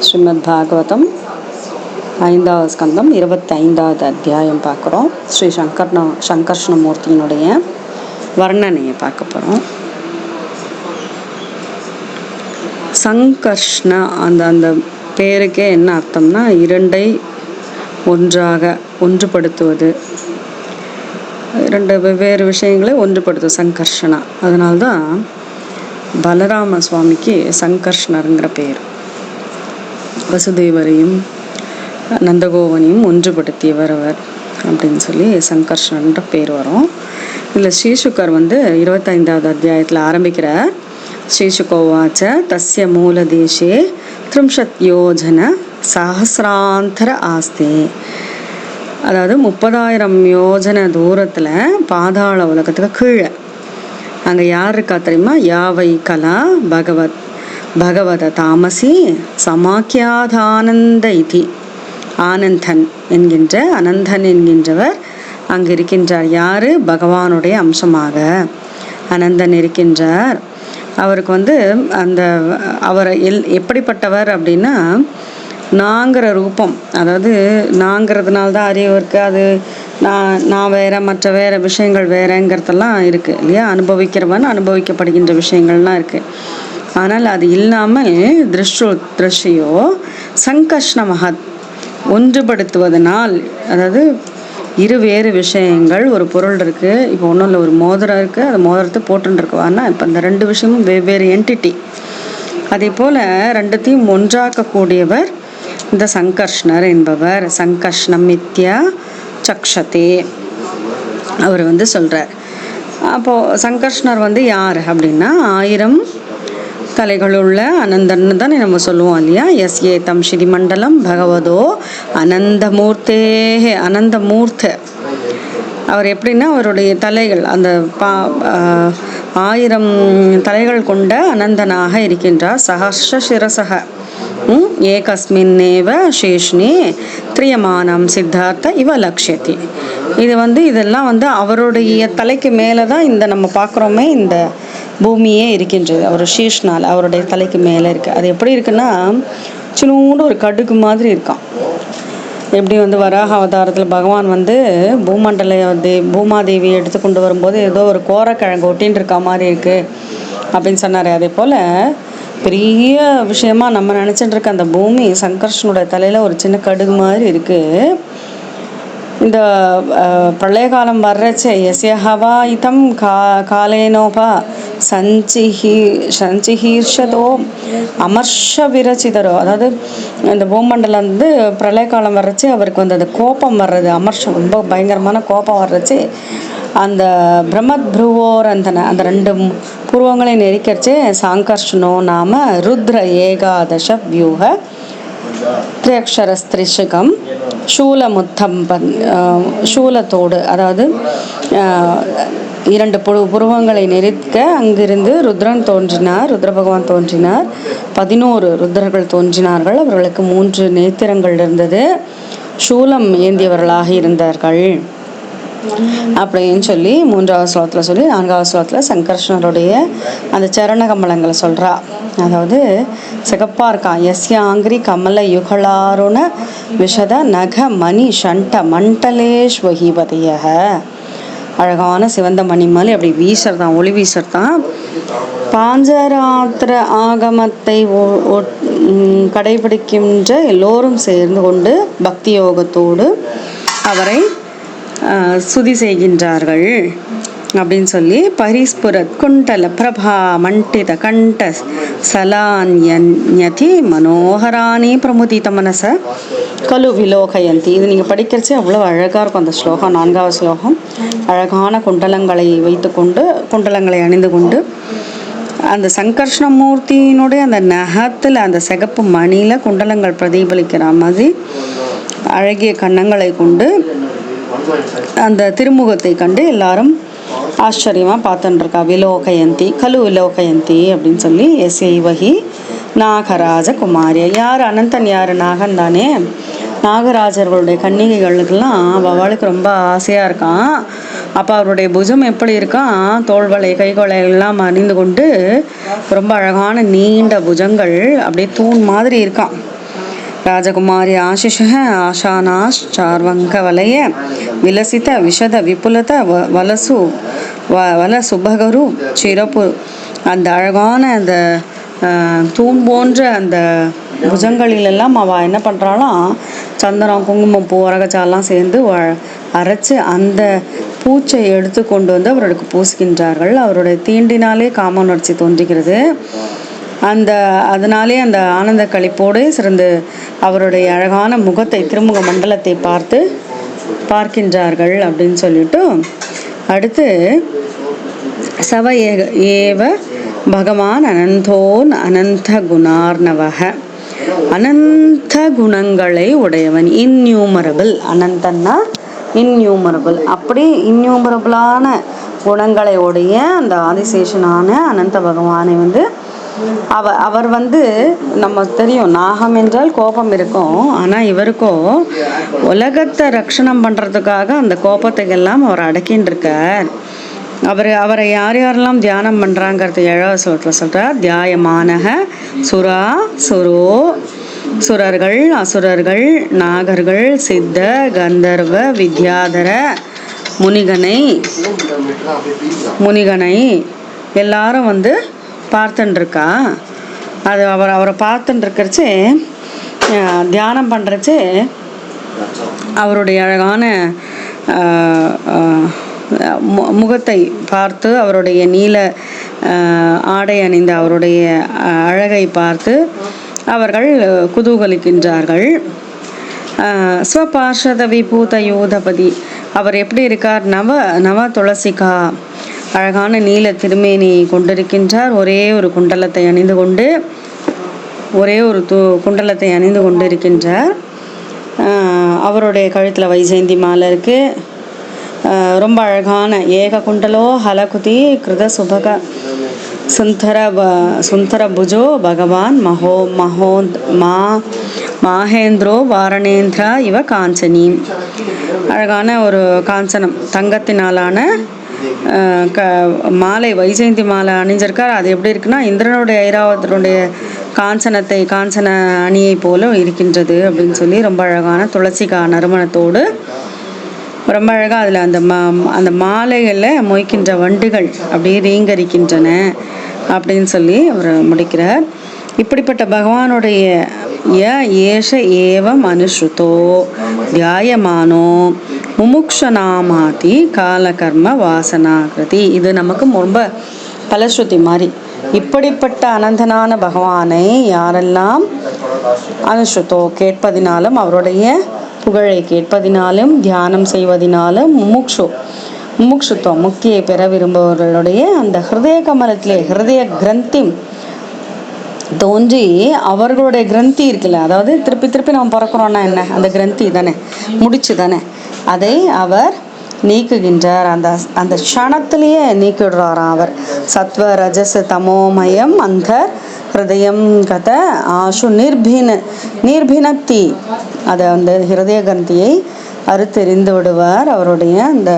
ஸ்ரீமத் பாகவதம் 5வது ஸ்கந்தம் 25வது அத்தியாயம் பார்க்குறோம். ஸ்ரீ சங்கர்ஷ்ணமூர்த்தியினுடைய வர்ணனையை பார்க்க போகிறோம். சங்கர்ஷ்ண அந்த பேருக்கே என்ன அர்த்தம்னா இரண்டை ஒன்றாக ஒன்றுபடுத்துவது, இரண்டு வெவ்வேறு விஷயங்களை ஒன்றுபடுத்தும் சங்கர்ஷனா. அதனால்தான் பலராம சுவாமிக்கு சங்கர்ஷ்ணருங்கிற பேர். வசுதேவரையும் நந்தகோவனையும் ஒன்றுபடுத்தியவர் அவர் அப்படின்னு சொல்லி சங்கர்ஷ்ணன்ற பேர் வரும். இதில் ஸ்ரீசுக்கர் 25வது அத்தியாயத்தில் ஆரம்பிக்கிறார். ஸ்ரீசுகோவாச்ச தஸ்ய மூலதேசே 30 யோஜன சஹசிராந்தர ஆஸ்தே. அதாவது 30,000 யோஜன தூரத்தில் பாதாள உலகத்துக்கு கீழே அங்கே யார் இருக்கா தெரியுமா? யாவை கலா பகவத தாமசி சமாக்கியாதானந்த இதி. ஆனந்தன் என்கின்ற அனந்தன் என்கின்றவர் அங்கே இருக்கின்றார். யார்? பகவானுடைய அம்சமாக அனந்தன் இருக்கின்றார். அவருக்கு அந்த அவர் எப்படிப்பட்டவர் அப்படின்னா, நாங்கிற ரூபம், அதாவது நாங்கிறதுனால்தான் அறிவு இருக்குது. அது நான் வேற, மற்ற வேற விஷயங்கள் வேறங்கிறதெல்லாம் இருக்குது இல்லையா? அனுபவிக்கிறவன் அனுபவிக்கப்படுகின்ற விஷயங்கள்லாம் இருக்குது. ஆனால் அது இல்லாமல் திருஷ்யோ சங்கர்ஷ்ண மகத் ஒன்றுபடுத்துவதனால், அதாவது இரு வேறு விஷயங்கள், ஒரு பொருள் இருக்குது, இப்போ ஒன்றும் இல்லை, ஒரு மோதிரம் இருக்குது, அது மோதிரத்தை போட்டுருக்குவான்னா இப்போ இந்த ரெண்டு விஷயமும் வெவ்வேறு என்டிட்டி. அதே போல் ரெண்டுத்தையும் ஒன்றாக்கக்கூடியவர் இந்த சங்கர்ஷ்ணர் என்பவர். சங்கர்ஷ்ணம் மித்யா சக்ஷதே அவர் சொல்கிறார். அப்போது சங்கர்ஷ்ணர் யார் அப்படின்னா, 1000 தலைகளுள்ள அனந்தன்னு தானே நம்ம சொல்லுவோம் இல்லையா? எஸ் ஏ தம் ஸ்ரீமண்டலம் பகவதோ அனந்தமூர்த்தே. அனந்தமூர்த்த அவர் எப்படின்னா, அவருடைய தலைகள் அந்த 1000 தலைகள் கொண்ட அனந்தனாக இருக்கின்றார். சஹஸ்ர சிரசக ஏகஸ்மின்னேவ சேஷ்னே திரியமானம் சித்தார்த்த இவ லக்ஷதி. இது இதெல்லாம் அவருடைய தலைக்கு மேலே தான் இந்த நம்ம பார்க்குறோமே இந்த பூமியே இருக்கின்றது. அவர் சீஷ்னால் அவருடைய தலைக்கு மேலே இருக்குது. அது எப்படி இருக்குன்னா, சின்னோண்டு ஒரு கடுகு மாதிரி இருக்கான். எப்படி வராக அவதாரத்தில் பகவான் பூமாதேவியை எடுத்து கொண்டு வரும்போது ஏதோ ஒரு கோரக்கிழங்கு ஒட்டின்னு இருக்கா மாதிரி இருக்குது அப்படின்னு சொன்னார். அதே போல் பெரிய விஷயமா நம்ம நினச்சிட்டு இருக்க அந்த பூமி சங்கர்ஷ்ணனுடைய தலையில் ஒரு சின்ன கடுகு மாதிரி இருக்குது. இந்த பிரளய காலம் வர்றச்சே எஸ்யஹவா இதம் காலேனோபா சஞ்சிஹீர்ஷதோ அமர்ஷ விரச்சிதரோ. அதாவது இந்த பூமண்டலம் பிரளய காலம் வர்றச்சு அவருக்கு அந்த கோபம் வர்றது, அமர்ஷம், ரொம்ப பயங்கரமான கோபம் வர்றச்சு அந்த பிரம்மத்ருவோர் அந்த 2 புருவங்களை நெரிக்கரிச்சு சாங்கர்ஷ்ணோ நாம ருத்ர ஏகாதச வியூக திரியக்ஷரஸ்திரிஷகம் சூலமுத்தம் சூலத்தோடு, அதாவது 2 புருவங்களை நெரிக்க அங்கிருந்து ருத்ரன் தோன்றினார், ருத்ர பகவான் தோன்றினார். 11 ருத்ரர்கள் தோன்றினார்கள். அவர்களுக்கு 3 நேத்திரங்கள் இருந்தது. சூலம் ஏந்தியவர்களாக இருந்தார்கள் அப்படின்னு சொல்லி 3வது ஸ்லோகத்தில் சொல்லி 4வது ஸ்லோகத்தில் சங்கர்ஷ்ணருடைய அந்த சரண கமலங்களை சொல்கிறா. அதாவது சிகப்பா இருக்கான். எஸ்யாங்கிரி கமல யுகளாருண விஷத நக மணி ஷண்ட மண்டலேஸ்வகிபதிய. அழகான சிவந்த மணிமாலி அப்படி வீசர்தான், ஒளி வீசர்தான். பாஞ்சராத்திர ஆகமத்தை கடைபிடிக்கின்ற எல்லோரும் சேர்ந்து கொண்டு பக்தி யோகத்தோடு அவரை சுதி செய்கின்றார்கள் அப்படின்னு சொல்லி பரிஸ்புரத் குண்டல பிரபா மண்டித கண்ட சலான்யதி மனோகராணி பிரமுதித மனச கலு விலோகயந்தி. இது நீங்கள் படிக்கிறச்சே அவ்வளோ அழகாக இருக்கும் அந்த ஸ்லோகம். 4வது ஸ்லோகம். அழகான குண்டலங்களை வைத்துக்கொண்டு, குண்டலங்களை அணிந்து கொண்டு அந்த சங்கர்ஷ்ணமூர்த்தியினுடைய அந்த நகத்தில் அந்த சிகப்பு மணியில் குண்டலங்கள் பிரதிபலிக்கிற மாதிரி அழகிய கன்னங்களை கொண்டு அந்த திருமுகத்தை கண்டு எல்லாரும் ஆச்சரியமாக பார்த்துட்டுருக்கா. விலோகயந்தி கலு விலோகயந்தி அப்படின்னு சொல்லி எஸ்ஐவகி நாகராஜ குமாரி. யார் அனந்தன்? யார்? நாகன் தானே. நாகராஜர்களுடைய கன்னிகைகளுக்கெல்லாம் அவளுக்கு ரொம்ப ஆசையாக இருக்கான். அப்போ அவருடைய புஜம் எப்படி இருக்கான், தோள்வளை கைகொலை எல்லாம் அணிந்து கொண்டு ரொம்ப அழகான நீண்ட புஜங்கள் அப்படியே தூண் மாதிரி இருக்கான். ராஜகுமாரி ஆசிஷ ஆஷானாஷ் சார்வங்க வலய விலசித விஷத விபுலத வலசு வலசுபகரு சிறப்பு. அந்த அழகான அந்த தூண் போன்ற அந்த புஜங்களிலெல்லாம் அவள் என்ன பண்ணுறாளாம், சந்தனம் குங்குமம் பூ அரகச்சாலாம் சேர்ந்து அரைச்சி அந்த பூச்சை எடுத்து கொண்டு வந்து அவர்களுக்கு பூசுகின்றார்கள். அவருடைய தீண்டினாலே காம உணர்ச்சி தோன்றுகிறது. அதனாலே அந்த ஆனந்த களிப்போடு சிறந்து அவருடைய அழகான முகத்தை திருமுக மண்டலத்தை பார்க்கின்றார்கள் அப்படின்னு சொல்லிட்டு அடுத்து சவ ஏவ பகவான் அனந்தோன் அனந்த குணார்ணவக, அனந்த குணங்களை உடையவன். இன்யூமரபிள், அனந்தன்னா இன்யூமரபிள், அப்படி இன்யூமரபிளான குணங்களை உடைய அந்த ஆதிசேஷனான அனந்த பகவானை அவர் நம்ம தெரியும், நாகம் என்றால் கோபம் இருக்கும். ஆனால் இவருக்கோ உலகத்தை ரட்சணம் பண்ணுறதுக்காக அந்த கோபத்தை எல்லாம் அவர் அடக்கின்னு இருக்கார். அவரை யார் யாரெல்லாம் தியானம் பண்ணுறாங்கிறது 7வது ஸ்லோகத்தில் சொல்கிறார். தியாயமானக சுரா சுரோ, சுரர்கள் அசுரர்கள் நாகர்கள் சித்த கந்தர்வ வித்யாதர முனிகனை எல்லாரும் பார்த்துட்டுருக்கா. அது அவரை பார்த்துட்டுருக்கிறச்சு தியானம் பண்ணுறச்சு அவருடைய அழகான முகத்தை பார்த்து, அவருடைய நீல ஆடை அணிந்த அவருடைய அழகை பார்த்து அவர்கள் குதூகலிக்கின்றார்கள். ஸ்வபார்ஷத விபூத யூதபதி, அவர் எப்படி இருக்கார், நவ துளசிகா, அழகான நீல திருமேனி கொண்டிருக்கின்றார். ஒரே ஒரு குண்டலத்தை அணிந்து கொண்டு இருக்கின்றார். அவருடைய கழுத்தில் வைஜெயந்தி மாலை இருக்குது. ரொம்ப அழகான ஏக குண்டலோ ஹலகுதி கிருத சுபக சுந்தர புஜோ பகவான் மாஹேந்திரோ வாரணேந்திரா இவ காஞ்சனி. அழகான ஒரு காஞ்சனம் தங்கத்தினாலான மாலை வைஜெயந்தி மாலை அணிஞ்சிருக்கார். அது எப்படி இருக்குன்னா, இந்திரனுடைய ஐராவதனுடைய காஞ்சன அணியை போல இருக்கின்றது அப்படின்னு சொல்லி ரொம்ப அழகான துளசிகா நறுமணத்தோடு ரொம்ப அழகாக அதில் அந்த மாலைகளில் மொய்க்கின்ற வண்டுகள் அப்படியே ரீங்கரிக்கின்றன அப்படின்னு சொல்லி அவர் முடிக்கிறார். இப்படிப்பட்ட பகவானுடைய ஏஷ ஏவம் அனுஸ்ருதோ தியாயமானோ முமுக்ஷநாமாதி காலகர்ம வாசனாகிருதி. இது நமக்கு ரொம்ப பலஸ்ருதி மாதிரி. இப்படிப்பட்ட அனந்தனான பகவானை யாரெல்லாம் அனுஸ்ருதோ கேட்பதினாலும், அவருடைய புகழை கேட்பதினாலும், தியானம் செய்வதினாலும் முமுக்ஷுத்துவம் முக்தியை பெற விரும்புபவர்களுடைய அந்த ஹிருதய கமலத்திலே ஹிருதய கிரந்தி தோன்றி, அவர்களுடைய கிரந்தி இருக்குல்ல, அதாவது திருப்பி நம்ம பிறக்கிறோன்னா என்ன, அந்த கிரந்தி தானே, முடிச்சு தானே, அதை அவர் நீக்குகின்றார். அந்த க்ஷணத்திலேயே நீக்கிடுறாராம் அவர். சத்வ ரஜஸ் தமோமயம் அந்த ஹிருதயம் கத ஆஷு நிர்பினத்தி, அதை அந்த ஹிருதய கிரந்தியை அறுத்தெறிந்து விடுவார். அவருடைய அந்த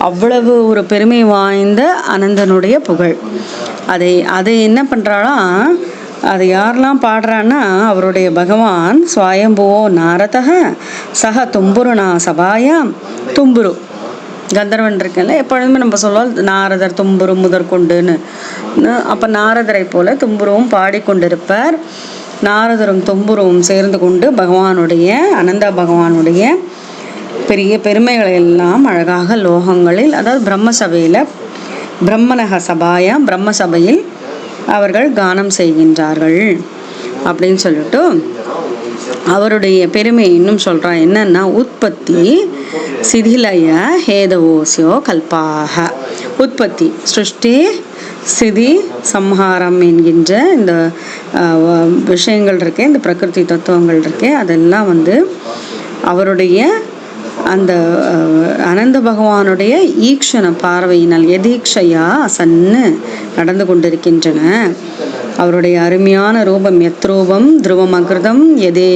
அவ்வளவு ஒரு பெருமை வாய்ந்த அனந்தனுடைய புகழ். அதை என்ன பண்ணுறாளாம், அதை யாரெல்லாம் பாடுறான்னா, அவருடைய பகவான் ஸ்வயம்புவோ நாரதக சக தும்புருனா சபாயாம். தும்புரு கந்தர்வன் இருக்குல்ல, எப்பொழுதுமே நம்ம சொல்லுவோம் நாரதர் தும்புரு முதற்கொண்டுன்னு. அப்போ நாரதரை போல தும்புருவும் பாடிக்கொண்டிருப்பார். நாரதரும் தும்புருவும் சேர்ந்து கொண்டு பகவானுடைய அனந்த பகவானுடைய பெரிய பெருமைகளை எல்லாம் அழகாக லோகங்களில், அதாவது பிரம்மசபையில் பிரம்மனக சபாயாம் பிரம்மசபையில் அவர்கள் கானம் செய்கின்றார்கள் அப்படின்னு சொல்லிட்டு அவருடைய பெருமை இன்னும் சொல்கிறான். என்னன்னா, உற்பத்தி சிதிலய ஹேதவோசியோ கல்பாக. உற்பத்தி சிருஷ்டி சிதி சம்ஹாரம் என்கின்ற இந்த விஷயங்கள் இருக்கே, இந்த பிரகிருதி தத்துவங்கள் இருக்கே, அதெல்லாம் அவருடைய அந்த அனந்த பகவானுடைய ஈக்ஷண பார்வையினால் எதீக்ஷையா சன்னு நடந்து கொண்டிருக்கின்றன. அவருடைய அருமையான ரூபம் எத்ரூபம் துருவம் அகிருதம் எதே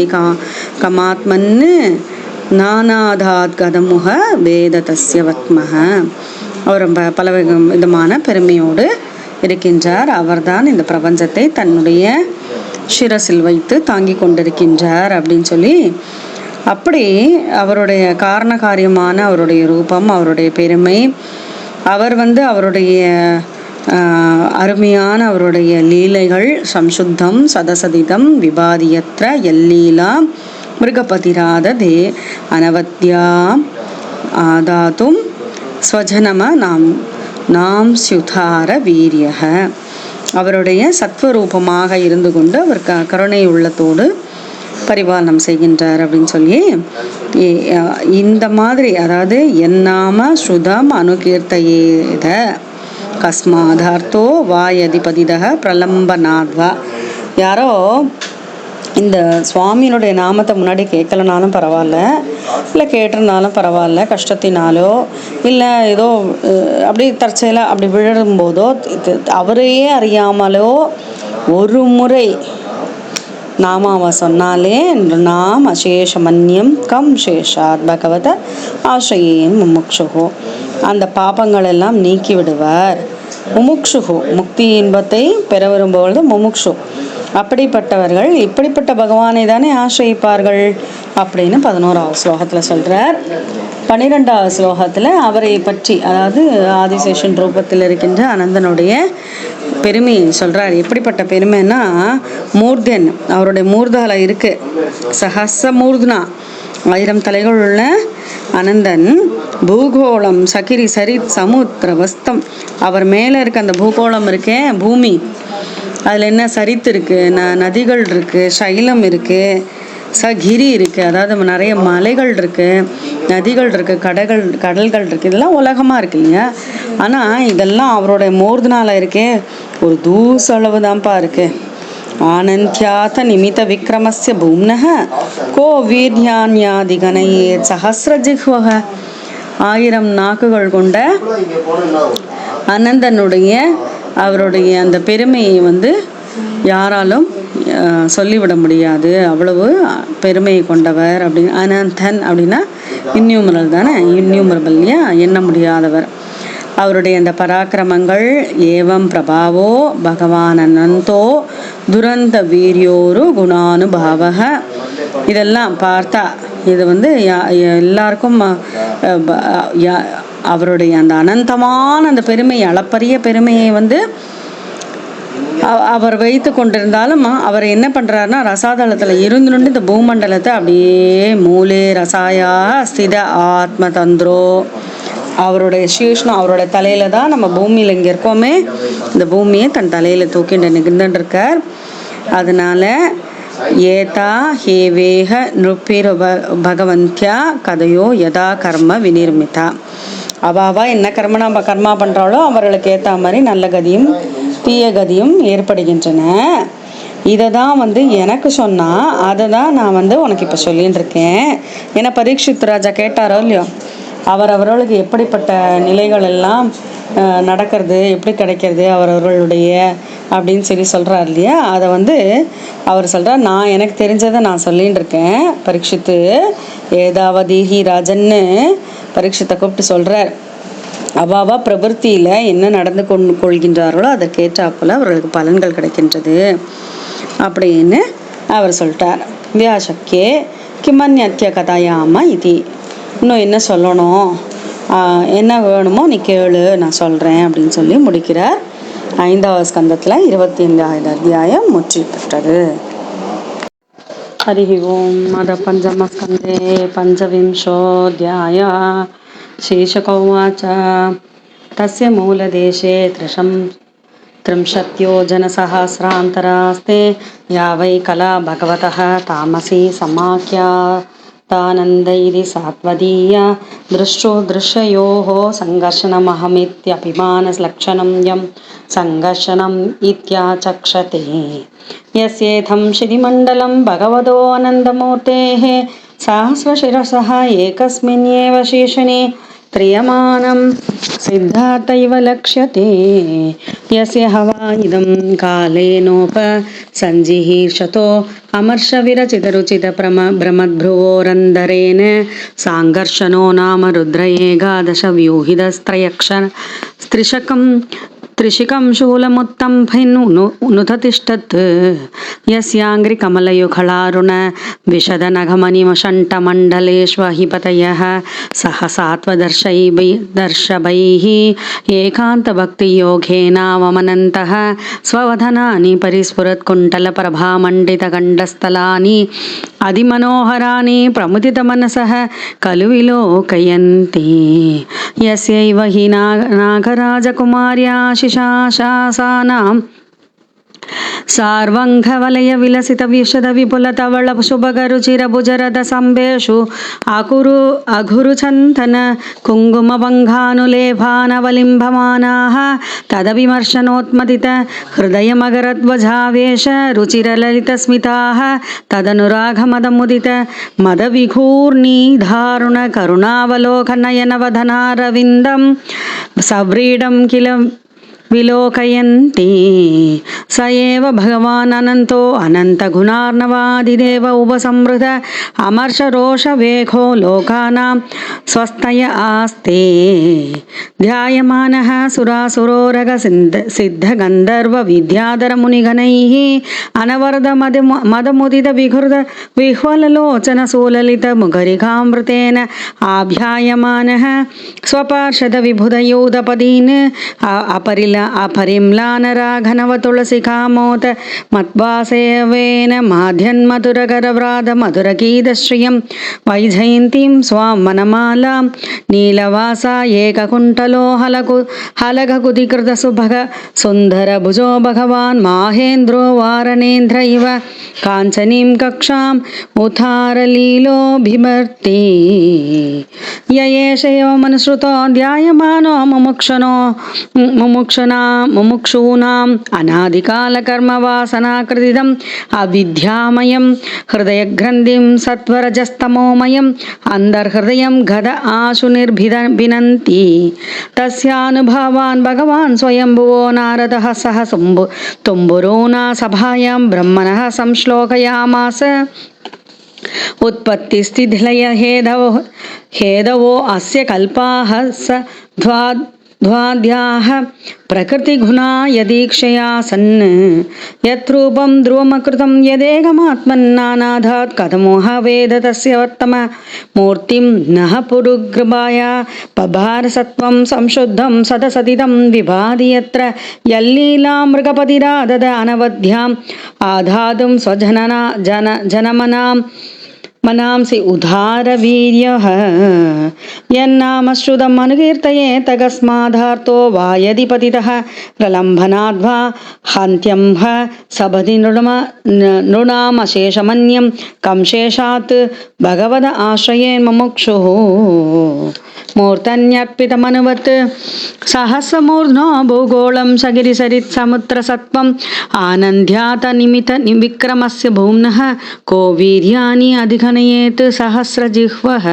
கமாத்மன்னு நானாதாத் கதமுக வேத தஸ்ய வத்மக. அவர் பல விதமான பெருமையோடு இருக்கின்றார். அவர்தான் இந்த பிரபஞ்சத்தை தன்னுடைய சிரசில் வைத்து தாங்கி கொண்டிருக்கின்றார் அப்படின்னு சொல்லி, அப்படி அவருடைய காரண காரியமான அவருடைய ரூபம், அவருடைய பெருமை, அவர் அவருடைய அருமையான அவருடைய லீலைகள், சம்சுத்தம் சதசதிதம் விபாதியத்ர எல்லீலா மிருகபதிராத தே அனவத்யா ஆதாத்தும் ஸ்வஜனம நாம் சுதார வீரியக. அவருடைய சத்வரூபமாக இருந்து கொண்டு அவர் கருணை உள்ளத்தோடு பரிபாலனம் செய்கின்றார் அப்படின்னு சொல்லி, இந்த மாதிரி அதாவது என்னாம ஸ்ருதம் அனுகீர்த்தையேத கஸ்மாதார்த்தோ வாயதிபதிதக பிரலம்பநாத்வா. யாரோ இந்த சுவாமியினுடைய நாமத்தை முன்னாடி கேட்கலனாலும் பரவாயில்ல, இல்லை கேட்டிருந்தாலும் பரவாயில்ல, கஷ்டத்தினாலோ இல்லை ஏதோ அப்படி தற்செயலாக அப்படி விழும்போதோ அவரையே அறியாமலோ ஒரு முறை நாமாவை சொன்னாலே நாம் அசேஷமன்யம் கம் சேஷாத் பகவத ஆசிரியன் முமுக்ஷுகோ, அந்த பாபங்கள் எல்லாம் நீக்கி விடுவார். முமுக்ஷுகோ முக்தி இன்பத்தை பெற விரும்புவது முமுக்ஷு. அப்படிப்பட்டவர்கள் இப்படிப்பட்ட பகவானை தானே ஆசிரியிப்பார்கள் அப்படின்னு 11வது ஸ்லோகத்தில் சொல்கிறார். 12வது ஸ்லோகத்தில் அவரை பற்றி, அதாவது ஆதிசேஷன் ரூபத்தில் இருக்கின்ற அனந்தனுடைய பெருமையை சொல்கிறார். எப்படிப்பட்ட பெருமைன்னா, மூர்தன் அவருடைய மூர்தால இருக்கு, சஹச மூர்தனா 1000 தலைகள் உள்ள அனந்தன், பூகோளம் சகிரி சரித் சமுத்திர வஸ்தம், அவர் மேலே இருக்க அந்த பூகோளம் இருக்கே பூமி, அதில் என்ன சரித்து இருக்குது, நதிகள் இருக்குது, சைலம் இருக்குது, சகிரி இருக்குது, அதாவது நிறைய மலைகள் இருக்குது, நதிகள் இருக்குது, கடல்கள் இருக்குது, இதெல்லாம் உலகமாக இருக்கு இல்லையா. ஆனால் இதெல்லாம் அவருடைய மூர்தனால் இருக்கே ஒரு தூசளவு தான்ப்பா இருக்குது. ஆனந்தியாத நிமித்த விக்ரமஸ்ய பூம்னஹ கோ வீர்யான்யாதிகனையே சஹஸ்ரஜிஹ்வஹ. 1000 நாக்குகள் கொண்ட அனந்தனுடைய அவருடைய அந்த பெருமையை யாராலும் சொல்லிவிட முடியாது, அவ்வளவு பெருமையை கொண்டவர். அப்படின்னு அனந்தன் அப்படின்னா இன்யூமரல் தானே, இன்யூமரபிள் இல்லையா, எண்ண முடியாதவர். அவருடைய அந்த பராக்கிரமங்கள், ஏவம் பிரபாவோ பகவான் அனந்தோ துரந்த வீரியோரு குணானுபாவக, இதெல்லாம் பார்த்தா இது எல்லாருக்கும் அவருடைய அந்த அனந்தமான அந்த பெருமை, அளப்பரிய பெருமையை அவர் வைத்து கொண்டிருந்தாலும் அவர் என்ன பண்ணுறாருன்னா, ரசாதளத்தில் இருந்துட்டு இந்த பூமண்டலத்தை அப்படியே மூலே ரசாயா ஸ்தித ஆத்ம தந்திரோ, அவருடைய சீஷ்ணம் அவருடைய தலையில தான் நம்ம பூமியில் இங்கே இருக்கோமே, இந்த பூமியை தன் தலையில் தூக்கிட்டு நிகழ்ந்துருக்கார். அதனால ஏதா ஹேவேக நிருப்பிர பகவந்தியா கதையோ யதா கர்ம விநிர்மிதா, அவாவா என்ன கர்மா பண்ணுறாளோ அவர்களுக்கு ஏற்ற மாதிரி நல்ல கதியும் தீய கதியும் ஏற்படுகின்றன. இதை தான் எனக்கு சொன்னால் அதை தான் நான் உனக்கு இப்போ சொல்லின்னு இருக்கேன். ஏன்னா பரீட்சித் ராஜா கேட்டாரோ இல்லையோ, அவர்களுக்கு எப்படிப்பட்ட நிலைகள் எல்லாம் நடக்கிறது, எப்படி கிடைக்கிறது அவர்களுடைய அப்படின்னு சொல்கிறார் இல்லையா. அதை அவர் சொல்கிறார், நான் எனக்கு தெரிஞ்சதை நான் சொல்லின்னு இருக்கேன் பரீட்சித்து. ஏதாவதீஹி ராஜன்னு பரீட்சித்தை கூப்பிட்டு சொல்கிறார். அவாவா பிரபுத்தியில் என்ன நடந்து கொள்கின்றார்களோ அதற்கேற்றாப்புல அவர்களுக்கு பலன்கள் கிடைக்கின்றது அப்படின்னு அவர் சொல்லிட்டார். வியாசக்கே கிமன்யத்ய கதாயாம இது, இன்னும் என்ன சொல்லணும், என்ன வேணுமோ நீ கேளு, நான் சொல்கிறேன் அப்படின்னு சொல்லி முடிக்கிறார். 5வது ஸ்கந்தத்தில் 25வது அத்தியாயம் முற்றி பெற்றது. ஹரி ஓம். அத பஞ்சமஸ்கந்தே பஞ்சவிம்சோऽध्याय. शीर्षकोवाच तस्य मूलदेशे 30 योजनसहस्रान्तरास्ते या वै कला भगवतः तामसी समाख्यातानन्दैरि सात्वदीया दृष्टो दृश्ययोः सङ्घर्षणमहमित्यभिमानलक्षणं यं सङ्घर्षणम् इत्याचक्षते. यस्येथं शिधिमण्डलं भगवतो आनन्दमूर्तेः सहस्रशिरसः एकस्मिन्नेव शीर्षणे त्रियमानं सिद्धार्थैव लक्ष्यते यस्य हवा इदं कालेनोपसञ्जिहीर्षतो अमर्षविरचितरुचितभ्रमद्भ्रुवोरन्धरेण साङ्घर्षणो नाम रुद्र एकादशव्यूहितस्त्रयक्षस्त्रिशकं त्रिशिकं शूलमुत्तम्भैन्नुततिष्ठत् यस्याङ्घ्रिकमलयुखलारुण विशदनघमनिमषण्टमण्डलेष्वहिपतयः सहसात्वदर्शभैः एकान्तभक्तियोगेनावमनन्तः स्ववदनानि परिस्फुरत्कुण्टलप्रभामण्डितकण्डस्थलानि अधिमनोहराणि प्रमुदितमनसः खलु विलोकयन्ति यस्यैव हि नागराजकुमार्या शिशाशासानां सार्वङ्घवलय विलसित विशद विपुलतवळ शुभगरुचिरभुजरद सम्भेषु अघुरुचन्दन कुङ्कुमभङ्गानुलेभानवलिम्भमानाः तदविमर्शनोत्मदित हृदयमगरध्वजावेश रुचिरललितस्मिताः तदनुरागमदमुदित मदविघूर्णीधारुण करुणावलोकनयनवदनारविन्दं सव्रीडं किल विलोकयन्ति स एव भगवान् अनन्तो अनन्तगुणार्णवादिदेव उपसंहृत अमर्षरोषवेगो लोकानां स्वस्तय आस्ते ध्यायमानः सुरासुरोरग सिद्धगन्धर्वविद्याधरमुनिगणैः अनवरदमदमुदित विहृद विह्वललोचनसुललितमुखरिकामृतेन आभ्यायमानः स्वपार्षदविबुधयूधपदीन् अपरिम्लानराघनव तुलसिकामोद मद्वासेवेन माध्यन्मधुरकरव्रात मधुरगीतश्रियं वैजयन्तीं स्वां वनमालां नीलवासा एककुण्ठलो हलगकुधिकृतसुभग सुन्दरभुजो भगवान् माहेन्द्रो वारणेन्द्र इव काञ्चनीं कक्षाम् उथारलीलो बिभर्ति य एष एव मनुसृतो ध्यायमानो मुमुक्षूणाम् अनादिकालकर्मवासनाकृतिदम् अविद्यामयं हृदयग्रन्थिं सत्वरजस्तमोमयम् अन्तर्हृदयं गद आशु निर्भिनन्ति तस्यानुभवान् भगवान् स्वयंभुवो नारदः सह तुम्बुरोना सभायां ब्रह्मणः संश्लोकयामास उत्पत्तिस्थितिलय हेदवो अस्य कल्पाः स ध्वाद्याः प्रकृतिगुणा यदीक्षया सन् यत्रूपं ध्रुवमकृतं यदेकमात्मन्नानाधात् कथमोह वेद तस्य वर्तम मूर्तिं नः पुरुगृभाय बभारसत्वं संशुद्धं सदसदिदं विभाति यत्र यल्लीला मृगपतिरादद अनवध्याम् आधातुं जनमनां मनांसि उदारवीर्यः यन्नामश्रुतम् अनुकीर्तये तकस्मादार्तो वा यदि पतितः प्रलम्भनाद्वा हन्त्यं सपदि नृणामशेषमन्यं कंशेषात् भगवद आश्रयेन् मुमुक्षुः मूर्तन्यर्पितमनुवत् सहस्रमूर्ध्नो भूगोलं सगिरिसरित्समुद्रसत्त्वम् आनन्द्यातनिमित विक्रमस्य भूम्नः को वीर्याणि अधिगणयेत् सहस्रजिह्वः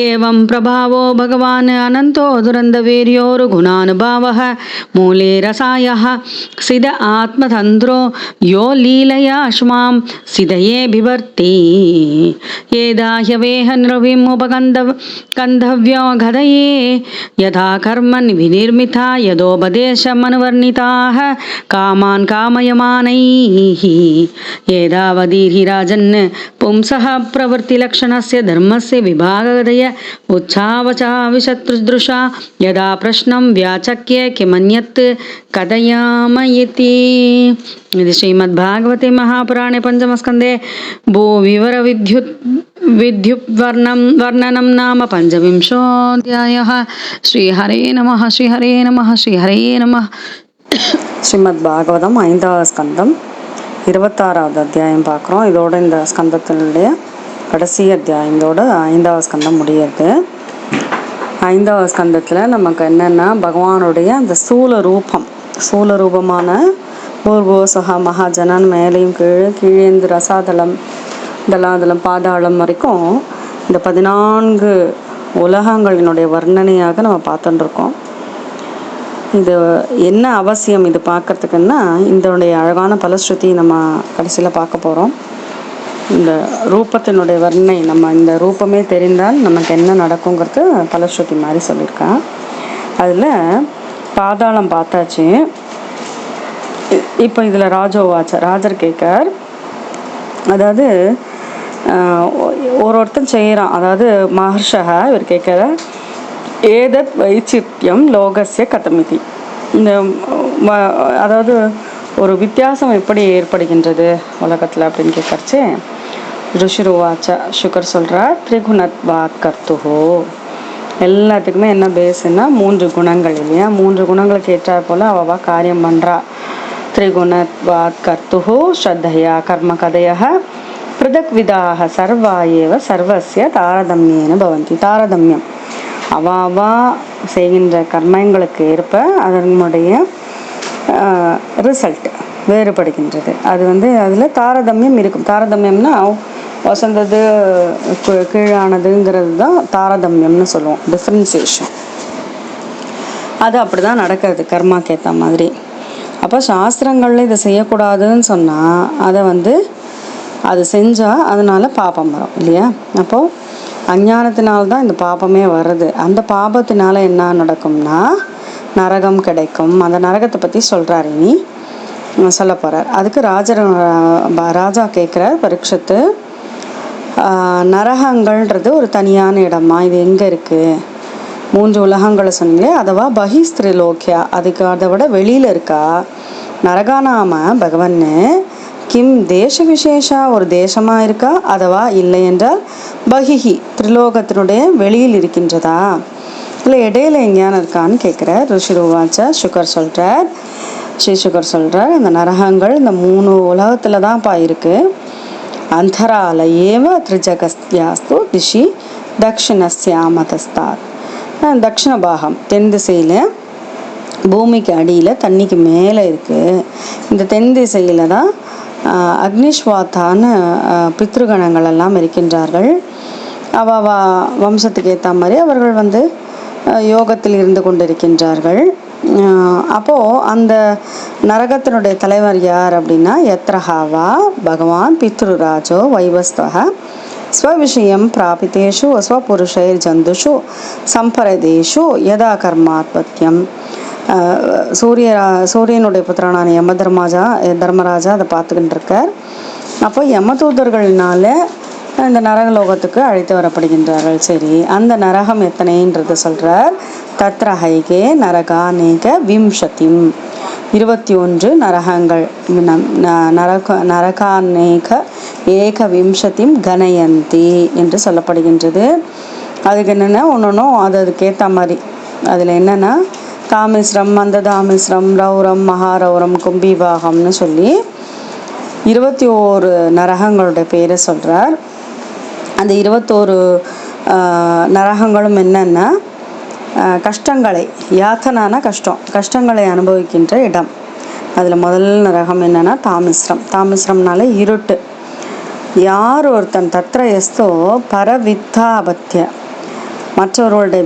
एवं प्रभावो भगवान् अनन्तो दुरन्दवीर्योरुगुणानुभावः मूले रसायः सिद आत्मतन्त्रो यो लीलयाश्मां सिदये बिभर्ति येदाह्यवेह नृभिमुपगन्धव्यो गदये यथा कर्म विनिर्मिता यदोपदेशमनुवर्णिताः कामान् कामयमानैः एतावदीर्हि राजन् पुंसः प्रवृत्तिलक्षणस्य धर्मस्य विभागगदय उच्छावचाविशत्रुदृशा यदा प्रश्नं व्याचक्य किमन्यत् कथयाम इति। ఇది శ్రీమద్భాగవతే మహాపురాణే పంచమస్కందే భూవివర విద్యుద్వర్ణనం నామ పంచవింశోऽధ్యాయः. ஸ்ரீஹரே நமः ஸ்ரீஹரே நமः ஸ்ரீஹரே நமः. ஸ்ரீமத்பாகவதம் 5வது ஸ்கந்தம் 26வது அத்தியாயம் பார்க்குறோம். இதோட இந்த ஸ்கந்தத்தினுடைய கடைசி அத்தியாயம், இதோட 5வது ஸ்கந்தம் முடியுது. 5வது ஸ்கந்தத்தில் நமக்கு என்னென்னா பகவானுடைய அந்த ஸ்தூல ரூபமான பூர்வோசக மகாஜனன் மேலேயும் கீழேந்து ரசாதளம் தலாதளம் பாதாளம் வரைக்கும் இந்த 14 உலகங்களினுடைய வர்ணனையாக நம்ம பார்த்துட்டுருக்கோம். இது என்ன அவசியம் இது பார்க்குறதுக்குன்னா, இதனுடைய அழகான பலஸ்ருதி நம்ம கடைசியில் பார்க்க போகிறோம். இந்த ரூபத்தினுடைய வர்ணனை, நம்ம இந்த ரூபமே தெரிந்தால் நமக்கு என்ன நடக்குங்கிறது பலஸ்ருதி மாதிரி சொல்லியிருக்கான். அதில் பாதாளம் பார்த்தாச்சு. இப்போ இதில் ராஜர் கேட்கார். அதாவது ஒருத்தன் செய்கிறான். அதாவது மகர்ஷா இவர் கேட்குற ஏதத் வைச்சித்யம் லோகஸ்ய கதமிதி. இந்த அதாவது ஒரு வித்தியாசம் எப்படி ஏற்படுகின்றது உலகத்தில் அப்படின்னு கேட்கறச்சு ருஷிருவாச்ச சுகர் சொல்கிறார் திரிகுணத்வாத் கர்த்துஹோ. எல்லாத்துக்குமே என்ன பேசுன்னா 3 குணங்கள் இல்லையா? 3 குணங்களுக்கு ஏற்றாற் போல் அவ காரியம் பண்ணுறா. திரிகுணத்வாத் கர்த்துஹோ ஸ்ரத்தையா கர்ம கதையாக பிருதக் விதாக சர்வா ஏவ சர்வஸ்ய தாரதமியேன பவந்தி. தாரதமியம் அவா செய்கின்ற கர்மங்களுக்கு ஏற்ப அதனுடைய ரிசல்ட் வேறுபடுகின்றது. அது அதில் தாரதமியம் இருக்கும். தாரதமியம்னா வசந்தது கீழானதுங்கிறது தான் தாரதமியம்னு சொல்லுவோம், டிஃப்ரென்சியேஷன். அது அப்படி தான் நடக்கிறது கர்மாக்கு ஏற்ற மாதிரி. அப்போ சாஸ்திரங்களில் இதை செய்யக்கூடாதுன்னு சொன்னால் அதை அது செஞ்சால் அதனால் பாபம் வரும் இல்லையா? அப்போது அஞ்ஞானத்தினால்தான் இந்த பாபமே வருது. அந்த பாபத்தினால என்ன நடக்கும்னா நரகம் கிடைக்கும். அந்த நரகத்தை பற்றி சொல்கிறார், இனி சொல்ல போகிறார். அதுக்கு ராஜா கேட்குறார் பரீட்சித்து, நரகங்கள்ன்றது ஒரு தனியான இடமா? இது எங்கே இருக்குது? 3 உலகங்களை சொன்னீங்களே, அதுவா பகிஸ்திரிலோக்கியா, அதுக்கு அதை விட வெளியில் இருக்கா? நரகானாம பகவன்னு கிம் தேச விசேஷா, ஒரு தேசமாக இருக்கா? அதுவா இல்லை என்றால் பகிஹி திரிலோகத்தினுடைய வெளியில் இருக்கின்றதா, இல்லை இடையில எங்கேயான இருக்கான்னு கேட்குறார். ருஷிருவாச்ச சுகர் சொல்கிறார். ஸ்ரீ சுகர் சொல்கிறார், இந்த நரகங்கள் இந்த 3 உலகத்தில் தான்ப்பா இருக்குது. அந்தரால ஏவ திரிஜகஸ்தியாஸ்து திஷி தக்ஷிணஸ்யாமதஸ்தாத். தக்ஷிண பாகம் தென் திசையில், பூமிக்கு அடியில் தண்ணிக்கு மேலே இருக்குது. இந்த தென் திசையில் தான் அக்னிஸ்வாத்தான பித்ருகணங்கள் எல்லாம் இருக்கின்றார்கள். வம்சத்துக்கு ஏற்ற மாதிரி அவர்கள் யோகத்தில் இருந்து கொண்டிருக்கின்றார்கள். அப்போது அந்த நரகத்தினுடைய தலைவர் யார் அப்படின்னா, யத்ரஹாவா பகவான் பித்ருராஜோ வைவஸ்தக ஸ்வவிஷயம் பிராபித்தேஷு ஸ்வபுருஷைர் ஜந்துஷு சம்பரதேஷு யதா கர்மாத்பத்தியம். சூரியனுடைய புத்திரனான தர்மராஜா அதை பார்த்துக்கிட்டு இருக்கார். அப்போ யமதூதர்கள்னால இந்த நரகலோகத்துக்கு அழைத்து வரப்படுகின்றார்கள். சரி, அந்த நரகம் எத்தனைன்றது சொல்கிறார். தத்ர ஹைகே நரகாநேக விம்சதிம், 21 நரகங்கள். நரகாநேக ஏக விம்சதிம் கணயந்தி என்று சொல்லப்படுகின்றது. அதுக்கு என்னென்னா ஒன்றும் அதுக்கேற்ற மாதிரி. அதில் என்னென்னா தாமிஸ்ரம், மந்ததாமிஸ்ரம், ரௌரம், மகாரௌரம், கும்பிபாகம்னு சொல்லி 21 நரகங்களுடைய பேரை சொல்கிறார். அந்த 21 நரகங்களும் என்னென்னா கஷ்டங்களை, யாத்தனான கஷ்டங்களை அனுபவிக்கின்ற இடம். அதில் முதல் நரகம் என்னென்னா தாமிஸ்ரம். தாமிஸ்ரம்னாலே இருட்டு. யார் ஒருத்தன் தத்ர எஸ்தோ பரவித்தாபத்திய, மற்றவர்களுடைய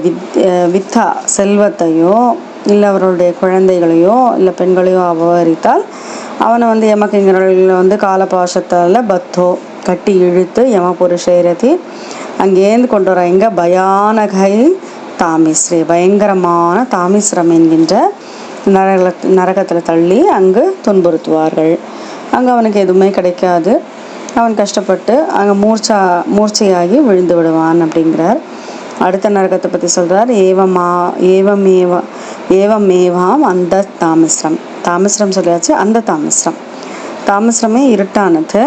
வித்தா செல்வத்தையோ இல்லை அவர்களுடைய குழந்தைகளையோ இல்லை பெண்களையோ அபகரித்தால் அவனை யமகிங்கர்கள் காலபாசத்தால் பத்தோ கட்டி இழுத்து யமபுருஷேரதி அங்கேருந்து கொண்டு வர எங்கே பயானகை தாமிஸ்ரே, பயங்கரமான தாமிஸ்ரம் என்கின்ற நரகத்தில் தள்ளி அங்கு துன்புறுத்துவார்கள். அங்கே அவனுக்கு எதுவுமே கிடைக்காது. அவன் கஷ்டப்பட்டு அங்கே மூர்ச்சையாகி விழுந்து விடுவான் அப்படிங்கிறார். அடுத்த நரகத்தை பற்றி சொல்கிறார். ஏவமேவாம் அந்த தாமிஸ்ரம். தாமிஸ்ரம் சொல்லியாச்சு. அந்த தாமிஸ்ரமே இருட்டானது.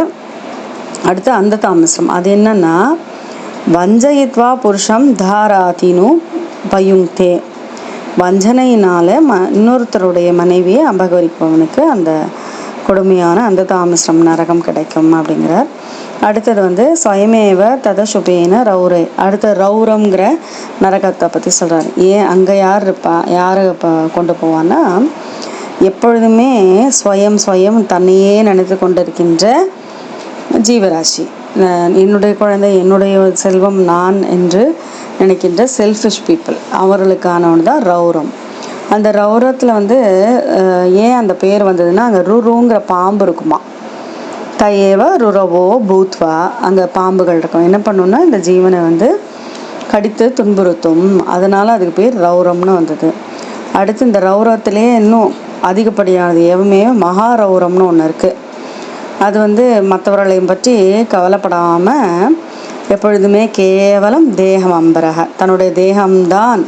அடுத்து அந்த தாமிஸ்ரம் அது என்னன்னா வஞ்சயித்வா புருஷம் தாராதினு பயுங்தே, வஞ்சனையினால இன்னொருத்தருடைய மனைவியை அபகரிப்பவனுக்கு அந்த கொடுமையான அந்த தாமிஸ்ரம் நரகம் கிடைக்கும் அப்படிங்கிறார். அடுத்தது ஸ்வயமேவ ததசுபேன ரௌரே. அடுத்த ரௌரம்ங்கிற நரகத்தை பற்றி சொல்கிறார். ஏன் அங்கே யார் இருப்பா, யாரை கொண்டு போவான்னா எப்பொழுதுமே ஸ்வயம் தன்னையே நினைத்து கொண்டிருக்கின்ற ஜீவராசி, என்னுடைய குழந்தை, என்னுடைய செல்வம், நான் என்று நினைக்கின்ற செல்ஃபிஷ் பீப்புள், அவர்களுக்கானவன் தான் ரௌரம். அந்த ரௌரத்தில் வந்து ஏன் அந்த பேர் வந்ததுன்னா, அங்கே ருருங்கிற பாம்பு இருக்குமா. தயேவ ருரவோ பூத்வா, அங்கே பாம்புகள் இருக்கும். என்ன பண்ணுன்னா இந்த ஜீவனை வந்து கடித்து துன்புறுத்தும். அதனால் அதுக்கு பேர் ரௌரம்னு வந்தது. அடுத்து இந்த ரௌரத்திலே இன்னும் அதிகப்படியானது எவமே மகாரௌரம்னு ஒன்று இருக்குது. அது வந்து மற்றவர்களையும் பற்றி கவலைப்படாமல் எப்பொழுதுமே கேவலம் தேகம் அம்பரக, தன்னுடைய தேகம்தான்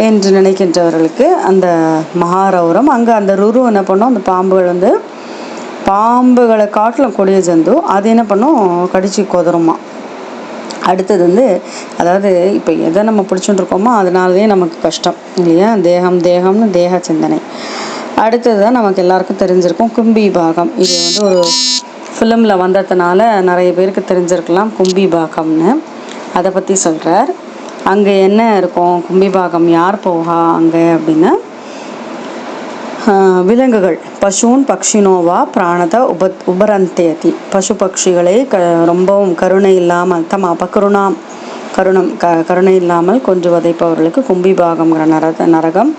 என்று நினைக்கின்றவர்களுக்கு அந்த மகாரௌரம். அங்கே அந்த ருரு என்ன பண்ணும், அந்த பாம்புகள் வந்து பாம்புகளை காட்டிலும் கொடிய ஜந்து, அது என்ன பண்ணும், கடிச்சு கொதருமா. அடுத்தது வந்து அதாவது இப்போ எதை நம்ம பிடிச்சுட்டு இருக்கோமோ அதனாலே நமக்கு கஷ்டம் இல்லையா, தேகம்னு தேக சிந்தனை. அடுத்தது தான் நமக்கு எல்லாருக்கும் தெரிஞ்சிருக்கும் கும்பி பாகம். இது வந்து ஒரு ஃபிலிமில் வந்ததுனால நிறைய பேருக்கு தெரிஞ்சிருக்கலாம் கும்பி பாகம்னு. அதை பற்றி சொல்கிறார். அங்கே என்ன இருக்கும், கும்பி பாகம் யார் போகா அங்கே அப்படின்னா, விலங்குகள் பசுன் பக்ஷினோவா பிராணத உபரந்தேதி, பசு பட்சிகளை ரொம்பவும் கருணை இல்லாமல் கருணை இல்லாமல் கொன்று வதைப்பவர்களுக்கு கும்பி பாகம்ங்கிற நரகம்.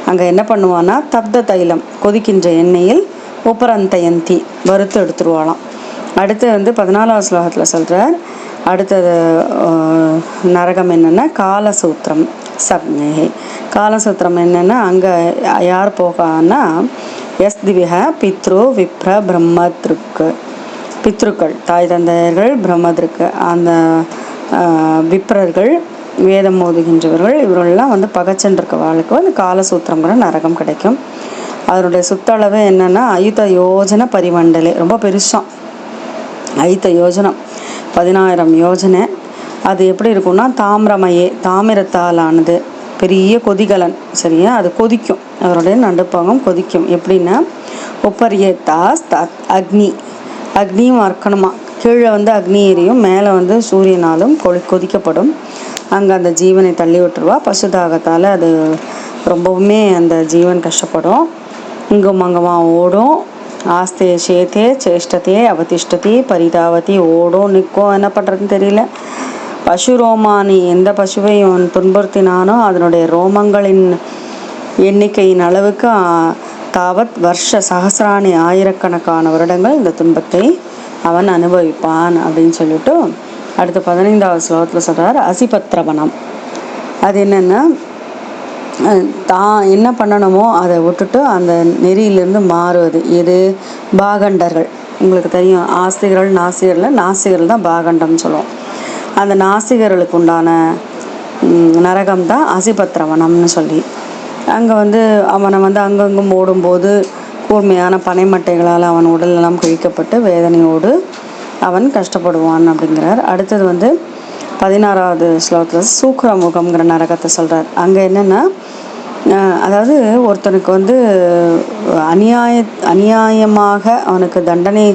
அங்கே என்ன பண்ணுவான்னா, தப்த தைலம் கொதிக்கின்ற எண்ணெயில் உபரந்தயந்தி வறுத்து எடுத்துருவாளாம். அடுத்து வந்து 14வது ஸ்லோகத்தில் சொல்கிறார். அடுத்தது நரகம் என்னென்னா காலசூத்திரம் சப்ஞை. காலசூத்திரம் என்னென்னா, அங்கே யார் போகான்னா எஸ் திவிக பித்ரு விப்ர பிரம்மத்ருக்கு, பித்ருக்கள் தாய் தந்தையர்கள், பிரம்மதிருக்கு அந்த விப்ரர்கள், வேதம் ஓதுகின்றவர்கள், இவர்கள்லாம் வந்து பகச்சென்றிருக்க வாழ்க்கை அந்த காலசூத்திரங்கிற நரகம் கிடைக்கும். அதனுடைய சுத்தளவு என்னென்னா அயுத யோஜனை பரிமண்டலே, ரொம்ப பெருசாம், அயுத யோஜனம் 10,000 யோஜனை. அது எப்படி இருக்குன்னா, தாமிரத்தால் ஆனது, பெரிய கொதிகலன் சரியா, அது கொதிக்கும், அவருடைய நடுப்பாகம் கொதிக்கும். எப்படின்னா உப்பரியத்தாஸ் அக்னியும் அர்க்கணுமா, கீழே வந்து அக்னி எரியும், மேலே வந்து சூரியனாலும் கொதிக்கப்படும். அங்கே அந்த ஜீவனை தள்ளி விட்டுருவா. பசுதாகத்தால் அது ரொம்பவுமே அந்த ஜீவன் கஷ்டப்படும், இங்கும் அங்குமா ஓடும். ஆஸ்தே சேத்தே சேஷ்டத்தே அவதிஷ்டத்தே பரிதாவதி, ஓடும் நிற்கும், என்ன பண்ணுறதுன்னு தெரியல. பசு ரோமானி, எந்த பசுவை அவன் துன்புறுத்தினானோ அதனுடைய ரோமங்களின் எண்ணிக்கையின் அளவுக்கு தாவத் வருஷ சகசிராணி, ஆயிரக்கணக்கான வருடங்கள் இந்த துன்பத்தை அவன் அனுபவிப்பான் அப்படின்னு சொல்லிட்டு அடுத்த 15வது ஸ்லோகத்தில் சொல்கிறார். அசிபத்ரவனம், அது என்னென்னா தான் என்ன பண்ணணுமோ அதை விட்டுட்டு அந்த நெறியிலிருந்து மாறுவது. இது பாகண்டர்கள், உங்களுக்கு தெரியும், ஆஸ்திகர்கள் நாஸ்திகர்கள் தான் பாகண்டம்னு சொல்லுவோம். அந்த நாஸ்திகர்களுக்கு உண்டான நரகம் தான் அசிபத்ரவனம்னு சொல்லி. அங்கே வந்து அவனை வந்து அங்கங்கும் ஓடும்போது கூர்மையான பனைமட்டைகளால் அவன் உடலெல்லாம் கிழிக்கப்பட்டு வேதனையோடு அவன் கஷ்டப்படுவான் அப்படிங்கிறார். அடுத்தது வந்து 16வது ஸ்லோகத்தில் சூக்ரமுகம்ங்கிற நரகத்தை சொல்கிறார். அங்கே என்னென்னா, அதாவது ஒருத்தனுக்கு வந்து அநியாயமாக அவனுக்கு தண்டனை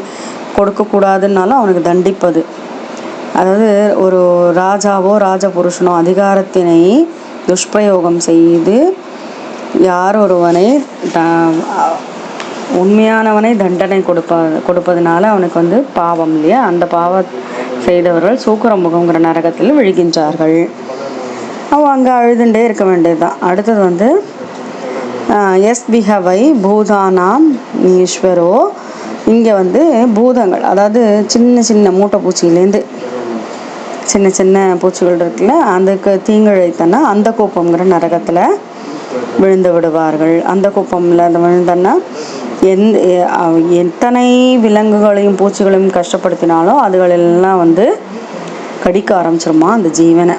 கொடுக்கக்கூடாதுன்னாலும் அவனுக்கு தண்டிப்பது. அதாவது ஒரு ராஜாவோ ராஜபுருஷனோ அதிகாரத்தினை துஷ்பிரயோகம் செய்து யார் ஒருவனை உண்மையானவனை தண்டனை கொடுப்பதனால அவனுக்கு வந்து பாவம் இல்லையா, அந்த பாவம் செய்தவர்கள் சூக்கரமுகங்கிற நரகத்தில் விழுகின்றார்கள். அவன் அங்கே அழுதுண்டே இருக்க வேண்டியதுதான். அடுத்தது வந்து எஸ் பிஹவை பூதானாம் ஈஸ்வரோ, இங்கே வந்து பூதங்கள், அதாவது சின்ன சின்ன மூட்டை பூச்சியிலேருந்து சின்ன சின்ன பூச்சிகள் இருக்குல்ல, அதுக்கு தீங்கிழைத்தன்னா அந்த கோப்பங்கிற நரகத்தில் விழுந்து விடுவார்கள். அந்த கோப்பமில் அந்த விழுந்தன்னா எத்தனை விலங்குகளையும் பூச்சிகளையும் கஷ்டப்படுத்தினாலும் அதுகளெல்லாம் வந்து கடிக்க ஆரம்பிச்சிருமா அந்த ஜீவனை.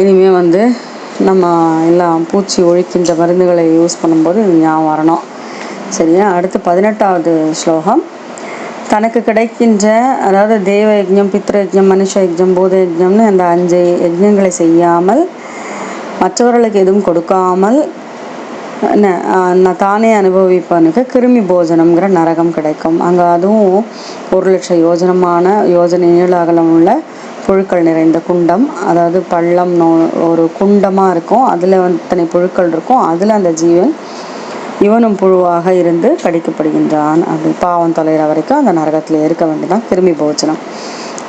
இனிமேல் வந்து நம்ம எல்லாம் பூச்சி ஒழிக்கின்ற மருந்துகளை யூஸ் பண்ணும்போது இது ஞாபகம் வரணும் சரியா. அடுத்து 18வது ஸ்லோகம். தனக்கு கிடைக்கின்ற, அதாவது தேவ யஜ்ஞம், பித்ரு யஜ்ஞம், மனுஷ யஜ்ஞம், பூத யஜ்ஞம்னு அந்த 5 யஜ்ஞங்களை செய்யாமல் மற்றவர்களுக்கு எதுவும் கொடுக்காமல் தானே அனுபவிப்பவனுக்கு கிருமி போஜனம்ங்கிற நரகம் கிடைக்கும். அங்கே அதுவும் 1,00,000 யோஜனை நீள அகலம் உள்ள புழுக்கள் நிறைந்த குண்டம், அதாவது பள்ளம் ஒரு குண்டமாக இருக்கும், அதில் இத்தனை புழுக்கள் இருக்கும், அதில் அந்த ஜீவன் இவனும் புழுவாக இருந்து கடிக்கப்படுகின்றான். அப்படி பாவம் தொலைகிற வரைக்கும் அந்த நரகத்தில் இருக்க வேண்டியதான் கிருமி போஜனம்.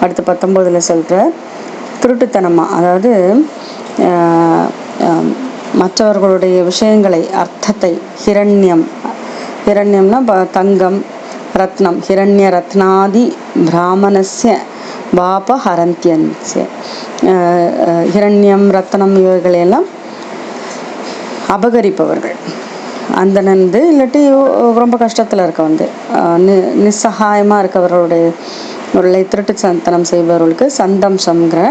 அடுத்து 19ல் சொல்கிற திருட்டுத்தனமாக, அதாவது மற்றவர்களுடைய விஷயங்களை, அர்த்தத்தை, ஹிரண்யம்னா தங்கம், ரத்னம், ஹிரண்ய ரத்னாதி பிராமணஸ்ய பாபஹரந்தியன்ஸ்ய, ஹிரண்யம் ரத்னம் இவைகளையெல்லாம் அபகரிப்பவர்கள். அந்தனந்து இல்லாட்டி ரொம்ப கஷ்டத்தில் இருக்க நிஸ்ஸகாயமாக இருக்கவர்களுடைய திருட்டு சந்தனம் செய்பவர்களுக்கு சந்தம்சங்கிற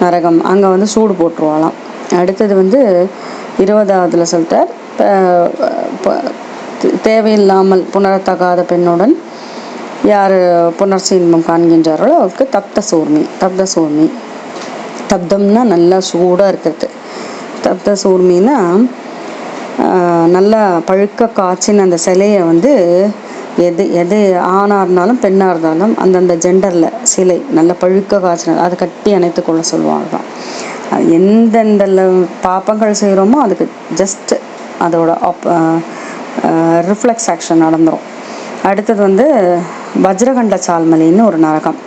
நரகம், அங்கே சூடு போட்டுருவாளாம். அடுத்தது 20ஆவதுல சொல்லிட்டார், தேவையில்லாமல் புணரத்தகாத பெண்ணுடன் யார் புணர்ச்சி இன்பம் காண்கின்றார்களோ அவருக்கு தப்தசூர்மி. தப்தம்னா நல்லா சூடாக இருக்கிறது. தப்தசூர்மின்னா நல்லா பழுக்க காய்ச்சின்னு அந்த சிலையை எது ஆணாக இருந்தாலும் பெண்ணாக இருந்தாலும் அந்தந்த ஜெண்டரில் சிலை நல்லா பழுக்க காய்ச்சினது அதை கட்டி அணைத்து கொள்ள சொல்லுவாங்க தான். எந்தெந்த பாப்பங்கள் செய்கிறோமோ அதுக்கு ஜஸ்ட் அதோட ரிஃப்ளெக்ஸ் ஆக்ஷன் நடந்துடும். அடுத்தது வஜ்ரகண்ட சால்மலின்னு ஒரு நரகம்.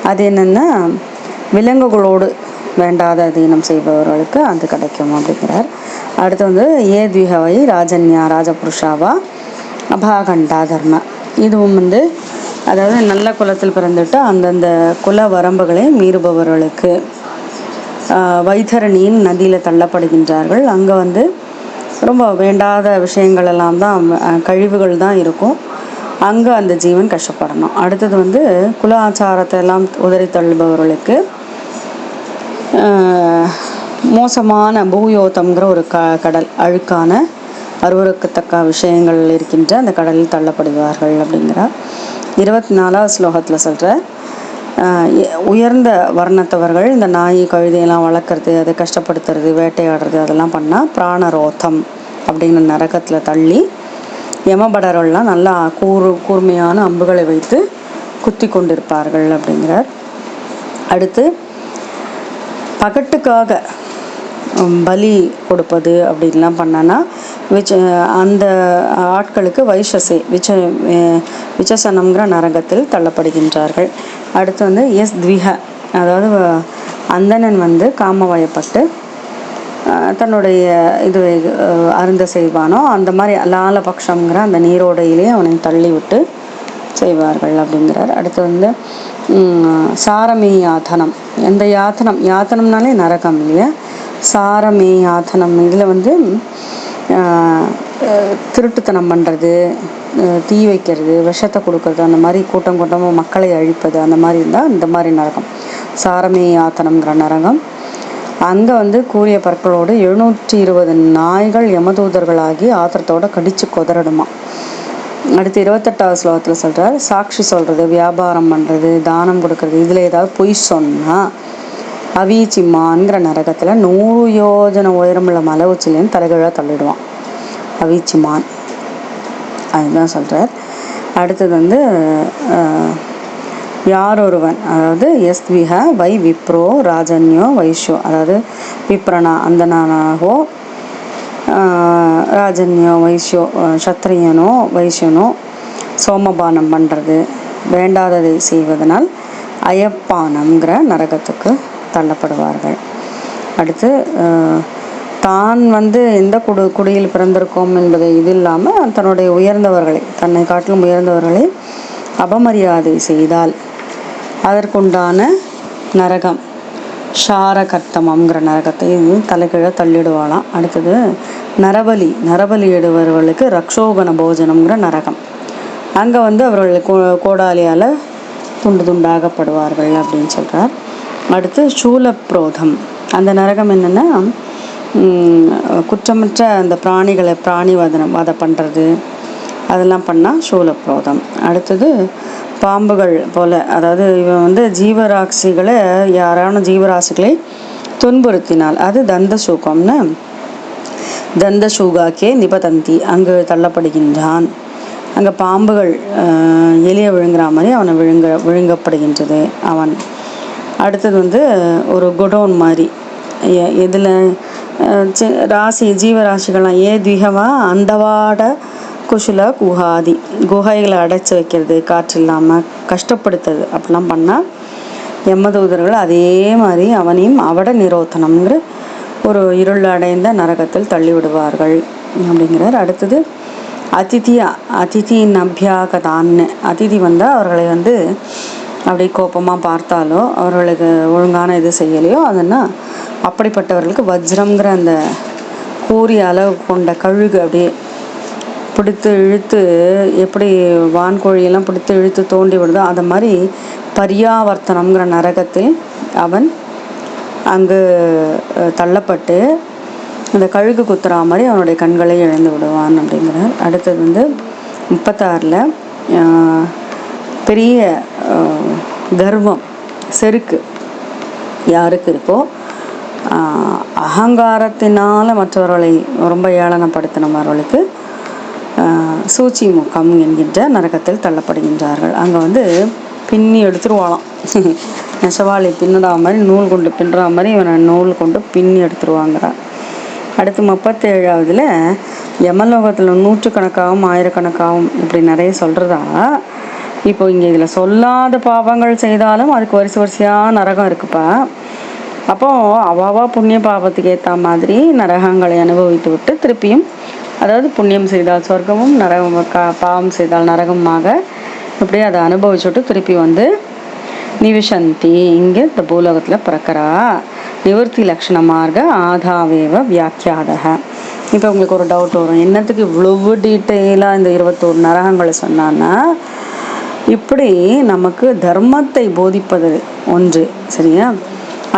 அது என்னென்னா விலங்குகளோடு வேண்டாத அதீனம் செய்பவர்களுக்கு அது கிடைக்கும் அப்படிங்கிறார். அடுத்து ஏத்விகவை ராஜன்யா ராஜபுருஷாவா அபாகண்டா தர்ம. இதுவும் அதாவது நல்ல குலத்தில் பிறந்துட்டு அந்தந்த குல வரம்புகளை மீறுபவர்களுக்கு வைத்தரணியின் நதியில் தள்ளப்படுகின்றார்கள். அங்கே ரொம்ப வேண்டாத விஷயங்கள் எல்லாம் தான், கழிவுகள் தான் இருக்கும். அங்கே அந்த ஜீவன் கஷ்டப்படணும். அடுத்தது குல ஆச்சாரத்தை எல்லாம் உதறி தள்ளுபவர்களுக்கு மோசமான பூயோத்தம்ங்கிற ஒரு கடல், அழுக்கான அருவருக்கத்தக்க விஷயங்கள் இருக்கின்ற அந்த கடலில் தள்ளப்படுவார்கள் அப்படிங்கிறார். 24ஆவது ஸ்லோகத்தில் சொல்கிற உயர்ந்த வர்ணத்தவர்கள் இந்த நாய் கழுதையெல்லாம் வளர்க்குறது, அதை கஷ்டப்படுத்துறது, வேட்டையாடுறது அதெல்லாம் பண்ணால் பிராணரோத்தம் அப்படிங்கிற நரகத்தில் தள்ளி யமபடரெல்லாம் நல்லா கூர்மையான அம்புகளை வைத்து குத்தி கொண்டிருப்பார்கள் அப்படிங்கிறார். அடுத்து பகட்டுக்காக பலி கொடுப்பது அப்படின்லாம் பண்ணனா அந்த ஆட்களுக்கு விச்சசனம்ங்கிற நரகத்தில் தள்ளப்படுகின்றார்கள். அடுத்து த்விஹ, அதாவது அந்தணன் காமவயப்பட்டு தன்னுடைய இது அருந்த செய்வானோ அந்த மாதிரி லாலபக்ஷங்கிற அந்த நீரோடையிலே அவனை தள்ளி விட்டு செய்வார்கள் அப்படிங்கிறார். அடுத்து சாரமே யாத்தனம். எந்த யாத்தனம்னாலே நரகம் இல்லையா? சாரமே யாத்தனம் இதில் திருட்டுத்தனம் பண்ணுறது, தீ வைக்கிறது, விஷத்தை கொடுக்கறது, அந்த மாதிரி கூட்டமாக மக்களை அழிப்பது, அந்த மாதிரி இருந்தால் இந்த மாதிரி நரகம் சாரமே யாத்தனம்ங்கிற நரகம். அங்கே கூரிய பற்களோடு 720 நாய்கள் யமதூதர்களாகி ஆத்திரத்தோடு கடித்து கொதறடுமா. அடுத்து 28ஆவது ஸ்லோகத்தில் சொல்கிறார், சாட்சி சொல்கிறது, வியாபாரம் பண்ணுறது, தானம் கொடுக்கறது, இதில் ஏதாவது பொய் சொன்னால் அவீச்சிமான்கிற நரகத்தில் 100 யோஜனை உயரமுள்ள மலை உச்சிலேன்னு தலைகீழாக தள்ளிடுவான் அவீச்சிமான். அதுதான் சொல்கிறார். அடுத்தது யார் ஒருவன், அதாவது எஸ்விஹ வை விப்ரோ ராஜன்யோ வைஷ்யோ, அதாவது விப்ரனா அந்தனானாகோ, ராஜன்யோ வைஷ்யோ சத்திரியனோ வைஷ்யனோ சோமபானம் பண்ணுறது, வேண்டாததை செய்வதனால் அயப்பானம்ங்கிற நரகத்துக்கு தள்ளப்படுவார்கள். அடுத்து தான் எந்த குடியில் பிறந்திருக்கோம் என்பதை இது இல்லாமல் தன்னுடைய உயர்ந்தவர்களை, தன்னை காட்டிலும் உயர்ந்தவர்களை அபமரியாதை செய்தால் அதற்குண்டான நரகம் ஷாரகர்த்தமங்கிற நரகத்தை தலைகீழ தள்ளிடுவாளாம். அடுத்தது நரபலி இடுபவர்களுக்கு ரக்ஷோகன போஜனம்ங்கிற நரகம். அங்கே அவர்கள் கோடாலியால் துண்டு துண்டாகப்படுவார்கள் அப்படின்னு சொல்கிறார். அடுத்து சூலப்ரோதம். அந்த நரகம் என்னென்னா குற்றமற்ற அந்த பிராணி வதை பண்ணுறது, அதெல்லாம் பண்ணால் சூலப்ரோதம். அடுத்தது பாம்புகள் போல், அதாவது இவன் ஜீவராசிகளை யாரான ஜீவராசிகளை துன்புறுத்தினால் அது தந்தசூகம்னு தந்தசூகாக்கே நிபதந்தி, அங்கு தள்ளப்படுகின்றான். அங்கே பாம்புகள் எலியை விழுங்குற மாதிரி அவனை விழுங்கப்படுகின்றது அவன். அடுத்தது ஒரு குடோன் மாதிரி, இதில் ஜீவராசிகள்லாம் த்விகவா அந்தவாட குஷுல குஹாதி, குகைகளை அடைச்சி வைக்கிறது, காற்று இல்லாமல் கஷ்டப்படுத்துறது, அப்படிலாம் பண்ணால் யமதூதர்கள் அதே மாதிரி அவனையும் அவட நிரோத்தனம்ங்கிற ஒரு இருள் அடைந்த நரகத்தில் தள்ளிவிடுவார்கள் அப்படிங்கிறார். அடுத்தது அதிதியின் அபியாகதான்னு, அதிதி வந்தால் அவர்களை வந்து அப்படி கோபமாக பார்த்தாலோ அவர்களுக்கு ஒழுங்கான இது செய்யலையோ அதனால் அப்படிப்பட்டவர்களுக்கு வஜ்ரம்ங்கிற அந்த கூறிய அளவு கொண்ட கழுகு அப்படியே பிடித்து இழுத்து, எப்படி வான்கோழியெல்லாம் பிடித்து இழுத்து தோண்டி விடுதோ அதை மாதிரி பரியாவர்த்தனம்ங்கிற நரகத்தில் அவன் அங்கு தள்ளப்பட்டு அந்த கழுகு குத்துறா மாதிரி அவனுடைய கண்களை இழந்து விடுவான் அப்படிங்கிறார். அடுத்தது வந்து 36 பெரிய கர்வம் செருக்கு யாருக்கு இருக்கோ, அகங்காரத்தினால் மற்றவர்களை ரொம்ப ஏளனப்படுத்தினவர்களுக்கு சூச்சி முகம் என்கின்ற நரகத்தில் தள்ளப்படுகின்றார்கள். அங்கே வந்து பின்னி எடுத்துருவாளாம். நெசவாளி பின்னுறா மாதிரி, நூல் கொண்டு பின்னுறா மாதிரி இவனை நூல் கொண்டு பின்னி எடுத்துருவாங்கிறார். அடுத்து 37 யமலோகத்தில் 100கணக்காகவும் 1000கணக்காகவும் இப்படி நிறைய சொல்கிறதா. இப்போ இங்கே இதில் சொல்லாத பாவங்கள் செய்தாலும் அதுக்கு வரிசையாக நரகம் இருக்குப்பா. அப்போது அவாவா புண்ணிய பாவத்துக்கு ஏற்ற மாதிரி நரகங்களை அனுபவித்து விட்டு திருப்பியும், அதாவது புண்ணியம் செய்தால் சொர்க்கமும் நரகம், பாவம் செய்தால் நரகமாக இப்படியே அதை அனுபவிச்சுட்டு திருப்பி வந்து நிவிஷந்தி இங்கே இந்த பூலோகத்தில் பிறக்கிறா. நிவர்த்தி லக்ஷண மார்க்க ஆதாவேவ வியாக்கியாதக. இப்போ உங்களுக்கு ஒரு டவுட் வரும், என்னத்துக்கு இவ்வளவு டீட்டெயிலாக இந்த 21 நரகங்களை சொன்னான்னா, இப்படி நமக்கு தர்மத்தை போதிப்பது ஒன்று, சரியா?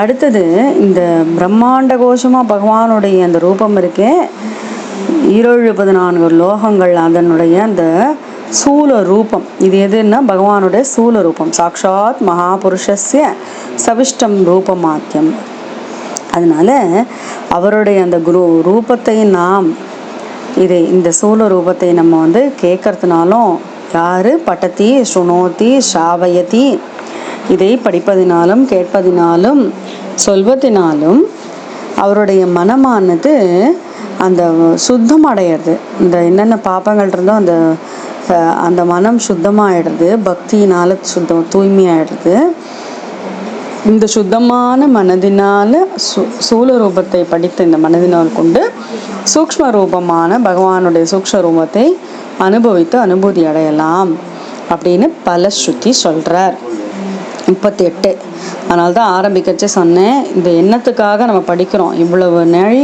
அடுத்தது இந்த பிரம்மாண்ட கோஷமாக பகவானுடைய அந்த ரூபம் இருக்கே, 14 லோகங்கள் அதனுடைய அந்த சூல ரூபம். இது எதுன்னா பகவானுடைய சூல ரூபம், சாக்ஷாத் மகாபுருஷஸ்ய சவிஷ்டம் ரூபமாத்தியம். அதனால அவருடைய அந்த ரூபத்தை நாம் இந்த சூல ரூபத்தை நம்ம வந்து கேட்கறதுனாலும், யாரு பட்டதி சுணோதி ஷாவயதி, இதை படிப்பதினாலும் கேட்பதினாலும் சொல்வதினாலும் அவருடைய மனமானது அந்த சுத்தம் அடையிறது. இந்த என்னென்ன பாப்பங்கள் இருந்தோ அந்த மனம் சுத்தமாகிடுறது, பக்தியினால் தூய்மையாயிடுறது. இந்த சுத்தமான மனதினால் சூல ரூபத்தை படித்த இந்த மனதினால் கொண்டு சூக்ஷ்ம ரூபமான பகவானுடைய சூக்ஷ்ம ரூபத்தை அனுபவித்து அனுபூதி அடையலாம் அப்படின்னு பல ஸ்ருதி சொல்கிறார். 38. அதனால தான் ஆரம்பிக்கச்சு சொன்னேன், இந்த எண்ணத்துக்காக நம்ம படிக்கிறோம். இவ்வளவு நாள்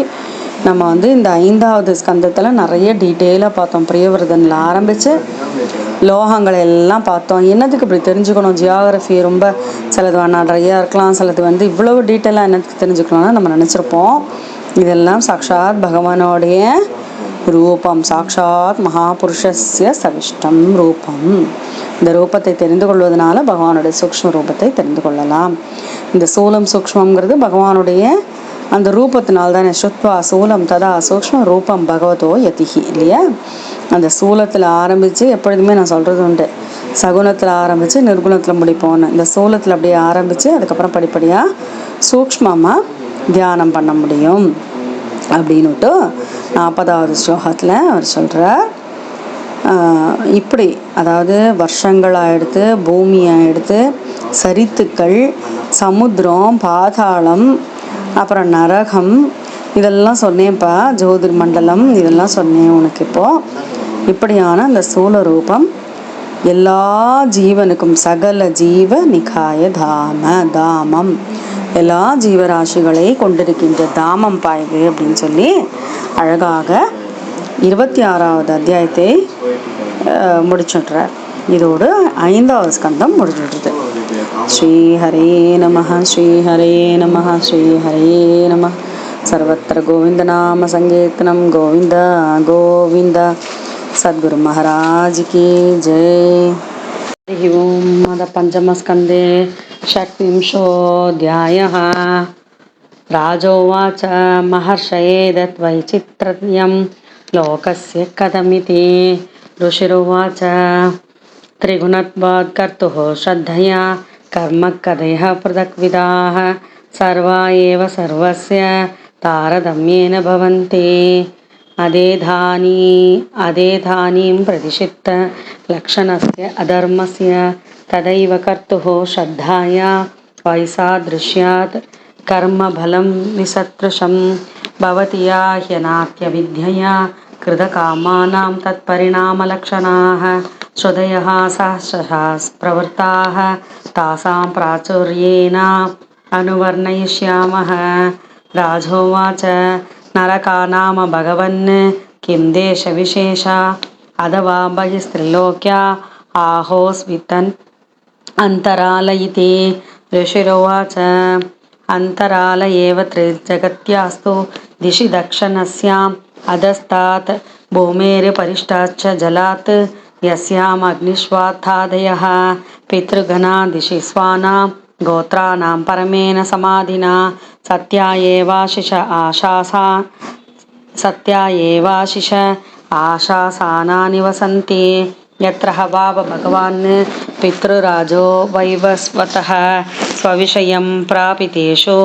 நம்ம வந்து இந்த 5வது ஸ்கந்தத்தில் நிறைய டீட்டெயிலாக பார்த்தோம். பிரியவர்தனில் ஆரம்பித்து லோகங்களை எல்லாம் பார்த்தோம். என்னத்துக்கு இப்படி தெரிஞ்சுக்கணும், ஜியாகிரஃபி ரொம்ப சிலது நிறையா இருக்கலாம், சிலது வந்து இவ்வளவு டீட்டெயிலாக என்னத்துக்கு தெரிஞ்சுக்கணும்னா நம்ம நினச்சிருப்போம். இதெல்லாம் சாக்ஷாத் பகவானோடைய ரூபம், சாக்ஷாத் மகாபுருஷஸ்ய சவிஷ்டம் ரூபம். இந்த ரூபத்தை தெரிந்து கொள்வதனால பகவானுடைய சூக்ஷ்ம ரூபத்தை தெரிந்து கொள்ளலாம். இந்த சூலம் சூக்ஷ்மங்கிறது பகவானுடைய அந்த ரூபத்தினால்தானே. ஸ்ருத்வா சூலம் ததா சூக்ஷ்ம ரூபம் பகவதோ யதிஹி, இல்லையா? அந்த சூலத்தில் ஆரம்பித்து எப்பொழுதுமே நான் சொல்கிறது உண்டு, சகுனத்தில் ஆரம்பித்து நிர்குணத்தில் முடிப்போன்னு. இந்த சூலத்தில் அப்படியே ஆரம்பித்து அதுக்கப்புறம் படிப்படியாக சூக்ஷ்மமாக தியானம் பண்ண முடியும் அப்படின்னுட்டு 40வது ஸ்லோகத்தில் அவர் சொல்கிறார். இப்படி அதாவது வருஷங்களாக எடுத்து, பூமியாக எடுத்து, சரித்துக்கள், சமுத்திரம், பாதாளம், அப்புறம் நரகம், இதெல்லாம் சொன்னேன்ப்பா, ஜோதிர் மண்டலம் இதெல்லாம் சொன்னேன் உனக்கு. இப்போது இப்படியான அந்த சூல ரூபம் எல்லா ஜீவனுக்கும் சகல ஜீவ நிகாய தாமம், எல்லா ஜீவராசிகளை கொண்டிருக்கின்ற தாமம் பாய்வு அப்படின்னு சொல்லி அழகாக 26வது அத்தியாயத்தை முடிச்சுட்றார். இதோடு 5வது ஸ்கந்தம் முடிஞ்சுடுறது. ஸ்ரீஹரே நம, ஸ்ரீஹரே நம, ஸ்ரீஹரே நம. சர்வத்திர கோவிந்த நாம சங்கீர்த்தனம். கோவிந்த கோவிந்த. சத்குரு மகாராஜ் கி ஜெய். ஹரி ஓம். அத பஞ்சமஸ்கந்தே षट्विंशोऽध्यायः. राजोवाच महर्षये दत्वैचित्रयं लोकस्य कथमिति. ऋषिरुवाच त्रिगुणत्वात् कर्तुः श्रद्धया कर्म कथयः पृथक्विदाः सर्वा एव सर्वस्य तारतम्येन भवन्ति. अदेधानीं प्रतिषिद्धलक्षणस्य अधर्मस्य तदैव कर्तुः श्रद्धाया वैसादृश्यात् कर्मफलं निसदृशं भवति या ह्यनात्यविद्यया कृतकामानां तत्परिणामलक्षणाः श्रुतयः सहस्रशाः प्रवृत्ताः तासां प्राचुर्येण अनुवर्णयिष्यामः। राजोवाच नरकानाम भगवन् किं देशविशेषा अथवा बहिस्त्रिलोक्या आहोस्वितन् अंतराल इति। ऋषिरुवाच अंतराल एव त्रिजगत्यास्तु दिशि दक्षिणस्याम् अधस्तात् भूमेर्परिष्टाच्च जलात् यस्याम् अग्निष्वात्थादयः पितृगणा दिशि स्वानां गोत्राणां परमेन समाधिना सत्या एवाशिष आशासानानि वसन्ति। यत्र हवाव भगवान् पितृराजो वैवस्वतः स्वविषयं प्रापितेषु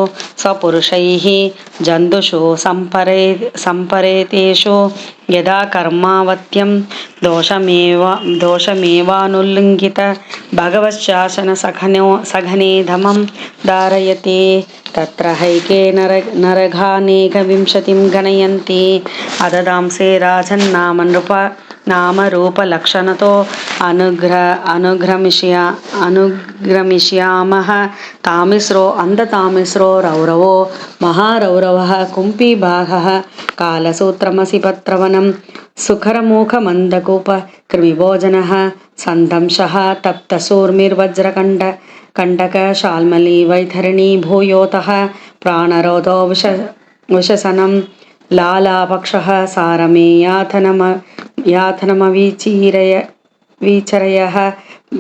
स्वपुरुषैः जन्तुषु सम्परेतेषु यदा कर्मावत्यं दोषमेवानुल्लङ्घित भगवच्छासनसघने धमं धारयति तत्र हैके नरघानेकविंशतिं गणयन्ति अददांसे राजन्नाम नामरूपलक्षणतो अनुग्रमिष्यामः। तामिस्रो अन्धतामिस्रो रौरवो महारौरवः कुम्पीभागः कालसूत्रमसि पत्रवनं सुखरमुखमन्दकूप कृमिभोजनः सन्दंशः तप्तसूर्मिर्वज्रकण्टकशाल्मली वैतरणी भूयोतः प्राणरोधो विशसनं लालापक्षः सारमे याथनमवीचरयः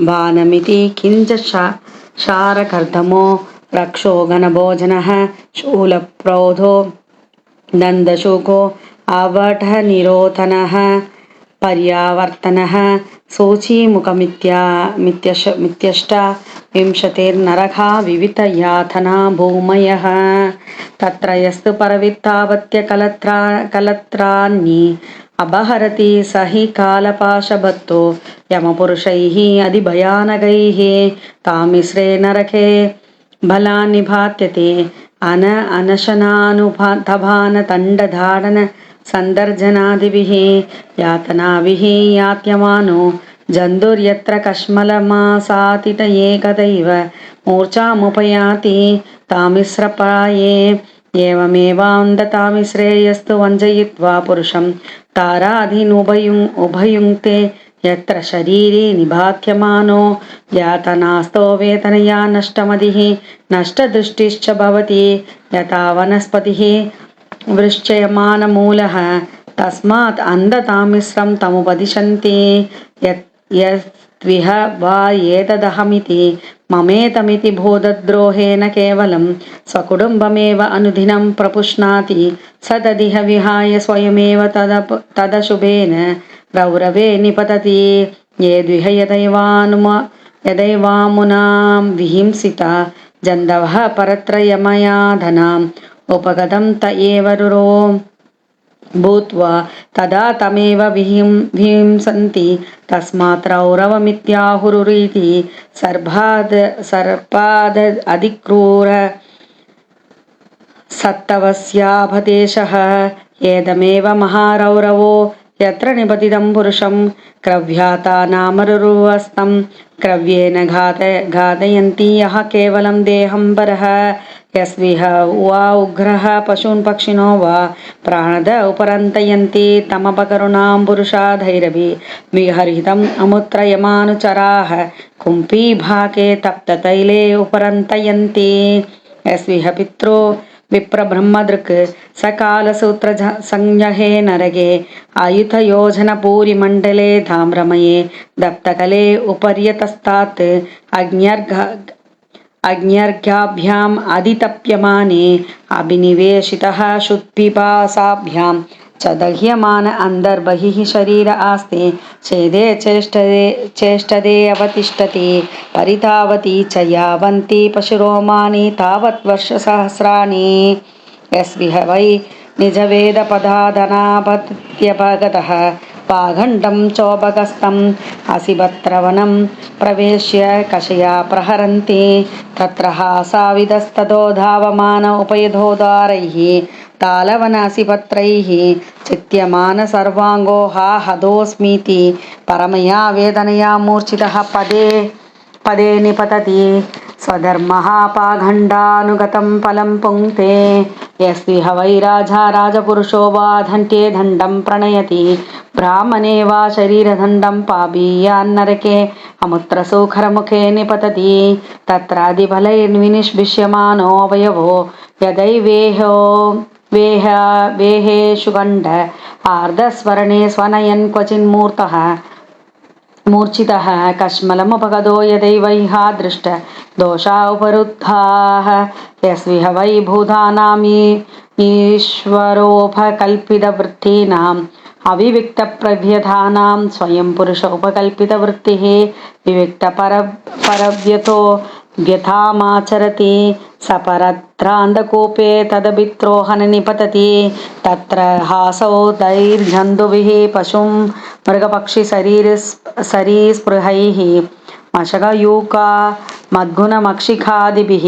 बाणमिति किञ्च शारकर्दमो रक्षो घनभोजनः शूलप्रौधो दन्दशूको आवटनिरोधनः पर्यावर्तनः सूचीमुखमित्यष्टा विंशतिर्नरका विविधयातना भूमयः तत्र यस्तु परवित्तावत्य कलत्रान्नि अपहरति स हि कालपाशबद्धो यमपुरुषैः अधिभयानकैः तामिश्रे नरके बलान्निपात्यते अनशनानुतभानतण्डधाडन सन्दर्जनादिभिः यातनाभिः यात्यमानो जन्तुर्यत्र कश्मलमासातित एकदैव मूर्छामुपयाति तामिस्रप्राये एवमेवान्धतामिस्रे यस्तु वञ्चयित्वा पुरुषं ताराधीनुभयुङ्क्ते यत्र शरीरे निभात्यमानो यातनास्तो वेतनया नष्टमतिः नष्टदृष्टिश्च भवति यथा वनस्पतिः वृश्चयमानमूलः तस्मात् अन्धतामिस्रं तमुपदिशन्ति यद्विह वा एतदहमिति ममेतमिति बोधद्रोहेण केवलं स्वकुटुम्बमेव अनुदिनं प्रपुष्णाति स तदिह विहाय स्वयमेव तदशुभेन रौरवे निपतति ये द्विह यदैवामुनां विहिंसिता जन्तवः परत्रयमयाधनाम् उपगतं त एव रुरो भूत्वा तदा तमेव विहिंसन्ति तस्मात् रौरवमित्याहुरुरिति सर्पाद अधिक्रूर सत्तवस्यापदेशः एदमेव महारौरवो यत्र निपतितं पुरुषं क्रव्याता नामरुरुवस्तं क्रव्येन घातयन्ति यः केवलं देहम्बरः यस्विह वा उग्रः पशून् पक्षिणो वा प्राणद उपरन्तयन्ति तमपकरुणां पुरुषाधैरभि विहरितम् अमुत्रयमानुचराः कुम्पीभागे तप्ततैले उपरन्तयन्ति यस्विह पित्रो विप्रब्रह्मदृक् सकालसूत्र संज्ञहे नरगे आयुधयोजनपूरिमण्डले धाम्रमये दप्तकले उपर्यतस्तात् अग्न्यर्घ्याभ्याम् अधितप्यमाने अभिनिवेशितः शुद्धिपासाभ्यां च दह्यमान अन्तर्बहिः शरीर आस्ते छेदे चेष्टदे अवतिष्ठति परितावती च यावन्ति पशुरोमाणि तावत् वर्षसहस्राणि यस्विह वै निजवेदपदादनापत्यपगतः पाखण्डं चोपगस्तम् असिभत्रवनं प्रवेश्य कषया प्रहरन्ति तत्र हासाविदस्ततो धावमान उपयधोदारैः तालवनासिपत्रैः चित्यमान सर्वाङ्गो हा हदोऽस्मीति परमया वेदनया मूर्छितः पदे पदे निपतति स्वधर्मः पाखण्डानुगतं फलं पुङ्क्ते यस्विह वै राजा राजपुरुषो वा दण्डे दण्डं प्रणयति ब्राह्मणे वा शरीरदण्डं पाबीयान्नरके अमुत्रसूखरमुखे निपतति तत्रादिबलैर्विनिष्भिष्यमानो वयवो वेहेषु गण्ड आर्धस्वरणे स्वनयन् क्वचिन्मूर्तः मूर्छितः कश्मलमुपगतो यदैवैहा दृष्ट दोषा उपरुद्धाः यस्विह वै भूतानामीश्वरोपकल्पितवृत्तीनाम् अविविक्तप्रभ्यथानां स्वयं पुरुष उपकल्पितवृत्तिः विविक्तपरव्यतो व्यथामाचरति सपरत्रान्धकूपे तदभित्रोहन निपतति तत्र हासौ दैर्घन्दुभिः पशुं मृगपक्षिसरीस्पृहैः मशकयूका मद्गुणमक्षिखादिभिः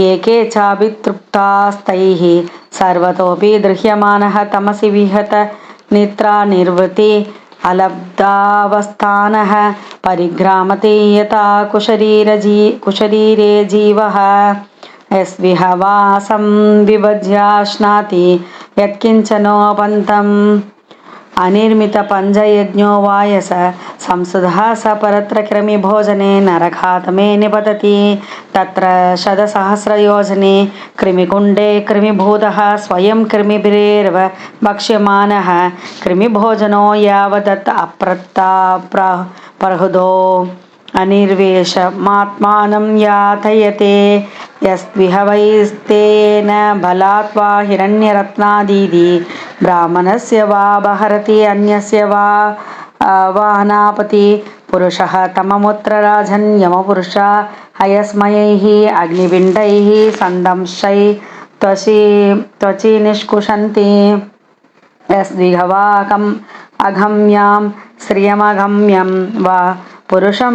एके चाभितृप्तास्तैः सर्वतोऽपि दृह्यमानः तमसि विहत निद्रा निर्वृति अलब्धावस्थानः परिग्रामते यथा कुशरीरे जीवः यस्विह वासं विभज्याश्नाति यत्किञ्चनोपन्तम् अनिर्मितपञ्चयज्ञो वायस संसुधः स परत्र कृमिभोजने नरघातमे निपतति तत्र शतसहस्रयोजने कृमिकुण्डे कृमिभूतः स्वयं कृमिभिरेव भक्ष्यमानः कृमिभोजनो यावदत् अप्रत्याप्रहृदो अनिर्वेशमात्मानं यातयते यस्विह वैस्तेन बलात् वा हिरण्यरत्नादीदि ब्राह्मणस्य वा बहरति अन्यस्य वाहनापति पुरुषः तममुत्र राजन्यमपुरुषा हयस्मयैः अग्निपिण्डैः सन्दंशै त्वचि निष्कुशन्ति यस्विह वाकम् अगम्यां श्रियमगम्यं वा पुरुषं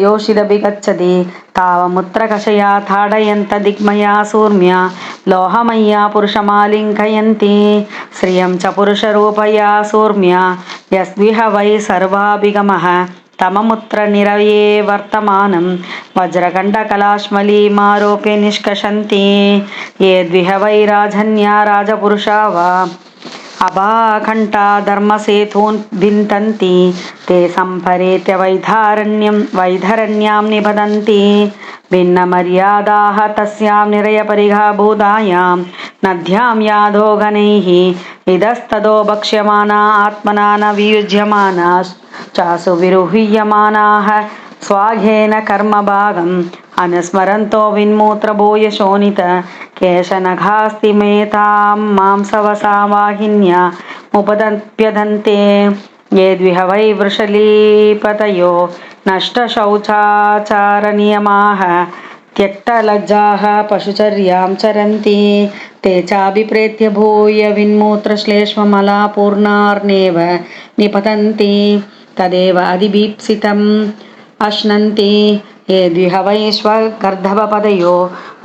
योषिदभिगच्छति तावमुत्रकषया ताडयन्त दिग्मया सूर्म्या लोहमय्या पुरुषमालिङ्घयन्ति श्रियं च पुरुषरूपया सूर्म्या यस्विह वै सर्वाभिगमः तममुत्र निरये वर्तमानं वज्रकण्डकलाश्मलीमारोप्य निष्कषन्ति येद्विह वै राजन्या राजपुरुषा वा अभाकण्ठा धर्मसेतून् भिन्तन्ति ते सम्परेत्य वैधरण्यां निबधन्ति भिन्नमर्यादाः तस्यां निरयपरिघाभूतायां नद्यां यादोगणैः इदस्तदो भक्ष्यमाना आत्मना न वियुज्यमानाश्चासु विरुह्यमानाः स्वाघेन कर्मभागम् अनुस्मरन्तो विन्मूत्रभूयशोणित केशनघास्ति मेतां मांसवसावाहिन्या उपदप्यदन्ते येद्विह वै वृषलीपतयो नष्टशौचाचारनियमाः त्यक्तलज्जाः पशुचर्यां चरन्ति ते चाभिप्रेत्य भूय विन्मूत्रश्लेष्ममलापूर्णार्णेव निपतन्ति तदेव अधिभीप्सितम् अश्नन्ति येद्विह वैश्वगर्धवपदयो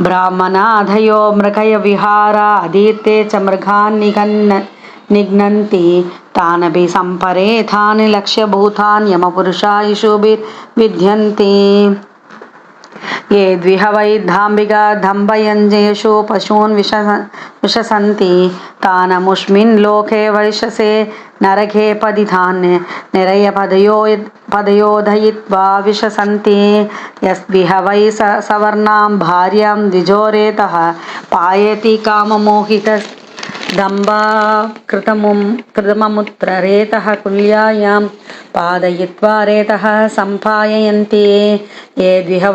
ब्राह्मणाधयो मृगयविहारा अधीर्ते च मृगान् निघ्नन्ति तानपि सम्परेथानि लक्ष्यभूतान् यमपुरुषायुषुभिर्विध्यन्ति येद्विह वै धाम्बिका दम्भयञ्जेषु पशून् विशसन्ति तानमुष्मिन् लोके वैशसे नरके पतितान् निरयपदयो दयित्वा विशसन्ति यस्विह वै सवर्णां भार्यां द्विजोरेतः पायति काममोहित दम्भा कृतममुत्र रेतः कुल्यायां पादयित्वा रेतः सम्पाययन्ति येद्विह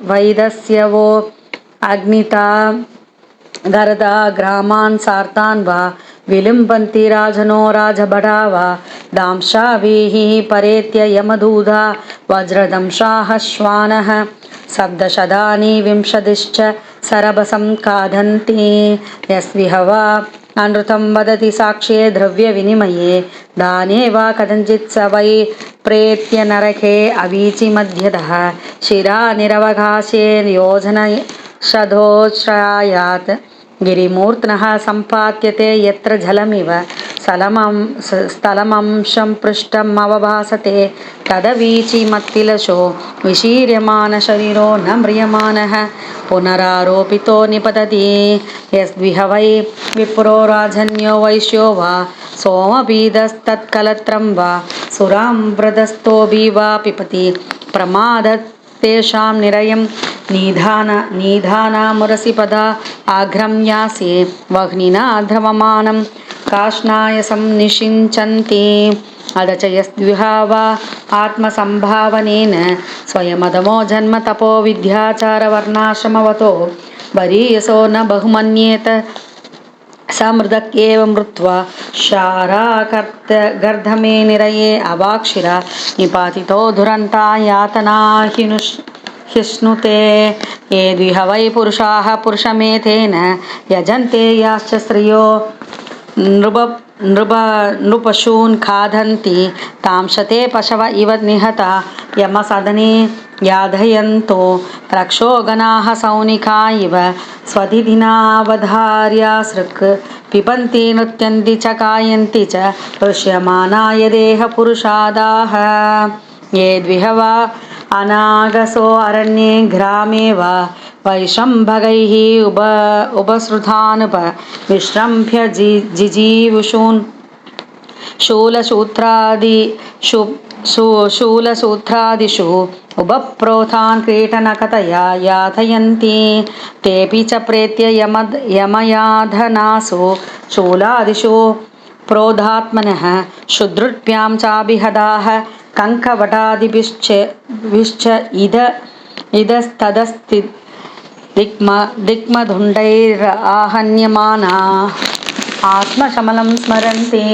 वैदस्य वो अग्निता गरदा ग्रामान् सार्तान् वा विलिम्बन्ति राजनो राजभटा वा दांशाभिः परेत्य यमदूधा वज्रदंशाः श्वानः सप्तशतानि विंशतिश्च सरभसं खादन्ति यस्विह वा अनृतं वदति साक्ष्ये द्रव्यविनिमये दाने वा कथञ्चित् स वै प्रेत्य नरके अवीचि मध्यतः शिरा निरवकाशे योजनशधोश्रायात् गिरिमूर्त्नः सम्पात्यते यत्र जलमिव स्थलमंशं पृष्ठम् अवभासते तदवीचि मत्तिलशो विशीर्यमानशरीरो न म्रियमाणः पुनरारोपितो निपतति यस्विह वै विप्रो राजन्यो वैश्यो वा सोमपीदस्तत्कलत्रं वा सुरामृतस्थोऽभि वा पिपति प्रमादत्तेषां निरयं निधानामुरसि पदा आघ्रम्यासि वह्निना ध्रवमानं काष्णायसं निषिञ्चन्ति अध च यस्द्विहा वा आत्मसम्भावनेन स्वयमदमो जन्म तपो विद्याचारवर्णाश्रमवतो वरीयसो न बहुमन्येत समृदक्येव मृत्वा शाराकर्तगर्धमे निरये अवाक्षिरा निपातितो दुरन्ता यातना हिष्णुते ये द्विह वै पुरुषाः पुरुषमेतेन यजन्ते याश्च स्त्रियो नृपशून् खादन्ति तांशते पशव इव निहता यमसदने याधयन्तो रक्षोगणाः सौनिका इव स्वधिदिनावधार्यासृक् पिबन्ति नृत्यन्ति च कायन्ति च हृष्यमानाय देहपुरुषादाः ये द्विह वा अनागसो अरण्ये ग्रामे वा वैशम्भगैः उपसृतानुप विश्रम्भ्य जिजीवुषून् शूलसूत्रादिषु उपप्रोथान् क्रीटनकतया याथयन्ति तेऽपि च प्रेत्य यमयाधनासु शूलादिषु प्रोधात्मनः शुद्रुभ्यां चाभिहदाः कङ्कवटादिभिश्च इदस्तदस्ति दिग्मधुण्डैराहन्यमाना आत्मशमलं स्मरन्ति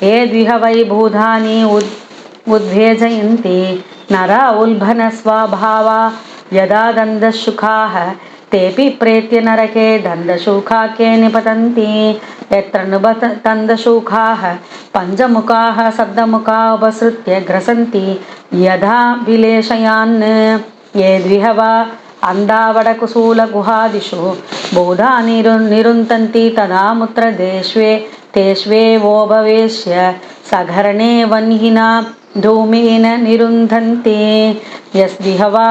ये द्विह वै भूतानि उद्भेजयन्ति नरा उल्बणस्वभावा यदा दन्दशुकाः तेऽपि प्रेत्य नरके दन्दशुकाख्ये निपतन्ति यत्र दन्दशुकाः पञ्चमुखाः सप्तमुखा उपसृत्य ग्रसन्ति यदा विलेशयान् ये द्विह वा अन्दावडकुसूलगुहादिषु बोधा निरुन्तन्ति तदा मुत्र तेष्वेवोपवेश्य सघर्णे वह्निना धूमेन निरुन्धन्ति यस्विह वा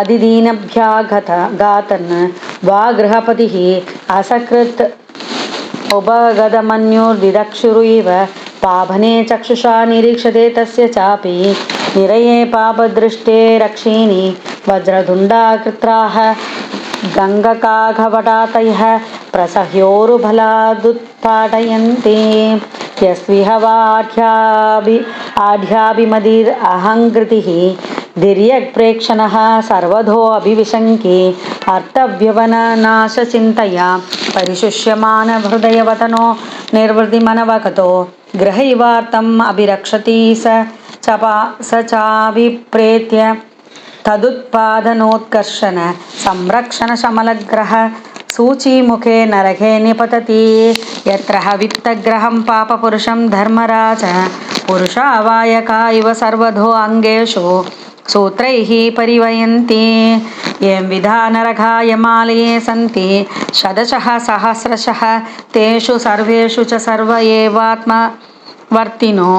अधिदीनभ्यागतन् वा गृहपतिः असकृत् उपगतमन्योर्दिदक्षुरुइव पाभने चक्षुषा निरीक्षते तस्य चापि निरये पापदृष्टे रक्षिणी वज्रधुण्डाकृत्राः गङ्गकाघवटातयः प्रसह्योरुबलादुत्पाटयन्ति यस्विह वाढ्याभिमदिरहङ्कृतिः धीर्यप्रेक्षणः सर्वधो अभिविशङ्की अर्थव्यवननाशचिन्तया परिशुष्यमान हृदयवतनो निर्वृतिमनवगतो गृहैवार्थम् अभिरक्षति स चाभिप्रेत्य तदुत्पादनोत्कर्षण संरक्षणशमलग्रह सूचीमुखे नरके निपतति यत्र वित्तग्रहं पापपुरुषं धर्मराज पुरुषावायका इव सर्वधो अङ्गेषु सूत्रैः परिवयन्ति यें विधा नरकायमालये सन्ति शतशः सहस्रशः तेषु सर्वेषु च सर्व एवात्मवर्तिनो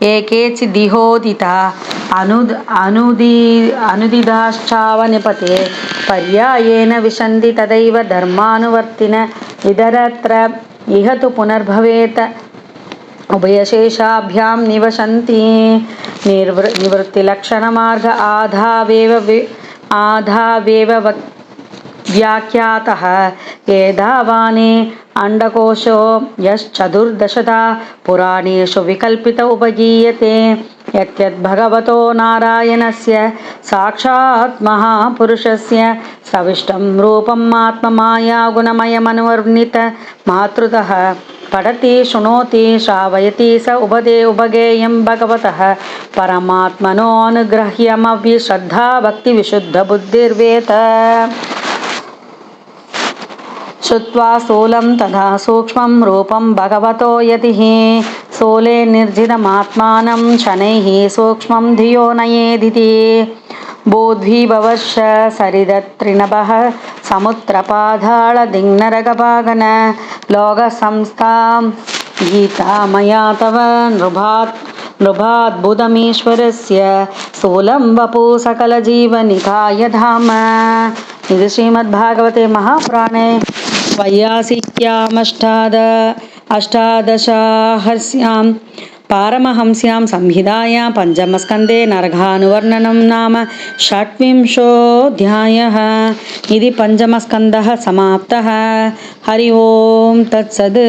एकेचिदिहोदिता अनुदिदाश्चावनिपते पर्यायेन विशन्ति तदैव धर्मानुवर्तिन इतरत्र इह तु पुनर्भवेत् उभयशेषाभ्यां निवसन्ति निवृत्तिलक्षणमार्ग आधावेव व्याख्यातः एधावाने अंडकोशो यश्चतुर्दशता पुराणेषु विकल्पित उपगीयते यद्भगवतो नारायणस्य साक्षात् महापुरुषस्य सविष्टं रूपम् आत्ममाया गुणमयमनुवर्णित मातृतः पठति शृणोति श्रावयति स उभगेयं भगवतः परमात्मनो अनुग्रह्यमपि श्रद्धा भक्तिविशुद्धबुद्धिर्वेत श्रुत्वा स्थूलं तथा सूक्ष्मं रूपं भगवतो यतिः स्थूले निर्जितमात्मानं शनैः सूक्ष्मं धियो नयेदिति बोद्भिभवश्च सरिदत्रिनभः समुद्रपाधाळदिङ्नरकपागन लोकसंस्थां गीता मया तव नृभाद्भुतमीश्वरस्य स्थूलं वपु सकलजीवनिकाय धाम. இது ஸ்ரீமத்பாகவதே மகாபுராணே வையாசிக்யாம் पारमहंस्यां संहितायां पञ्चमस्कन्धे नरकानुवर्णनं नाम षट्विंशोऽध्यायः. इति पञ्चमस्कन्धः समाप्तः. हरि ओं तत्सत्.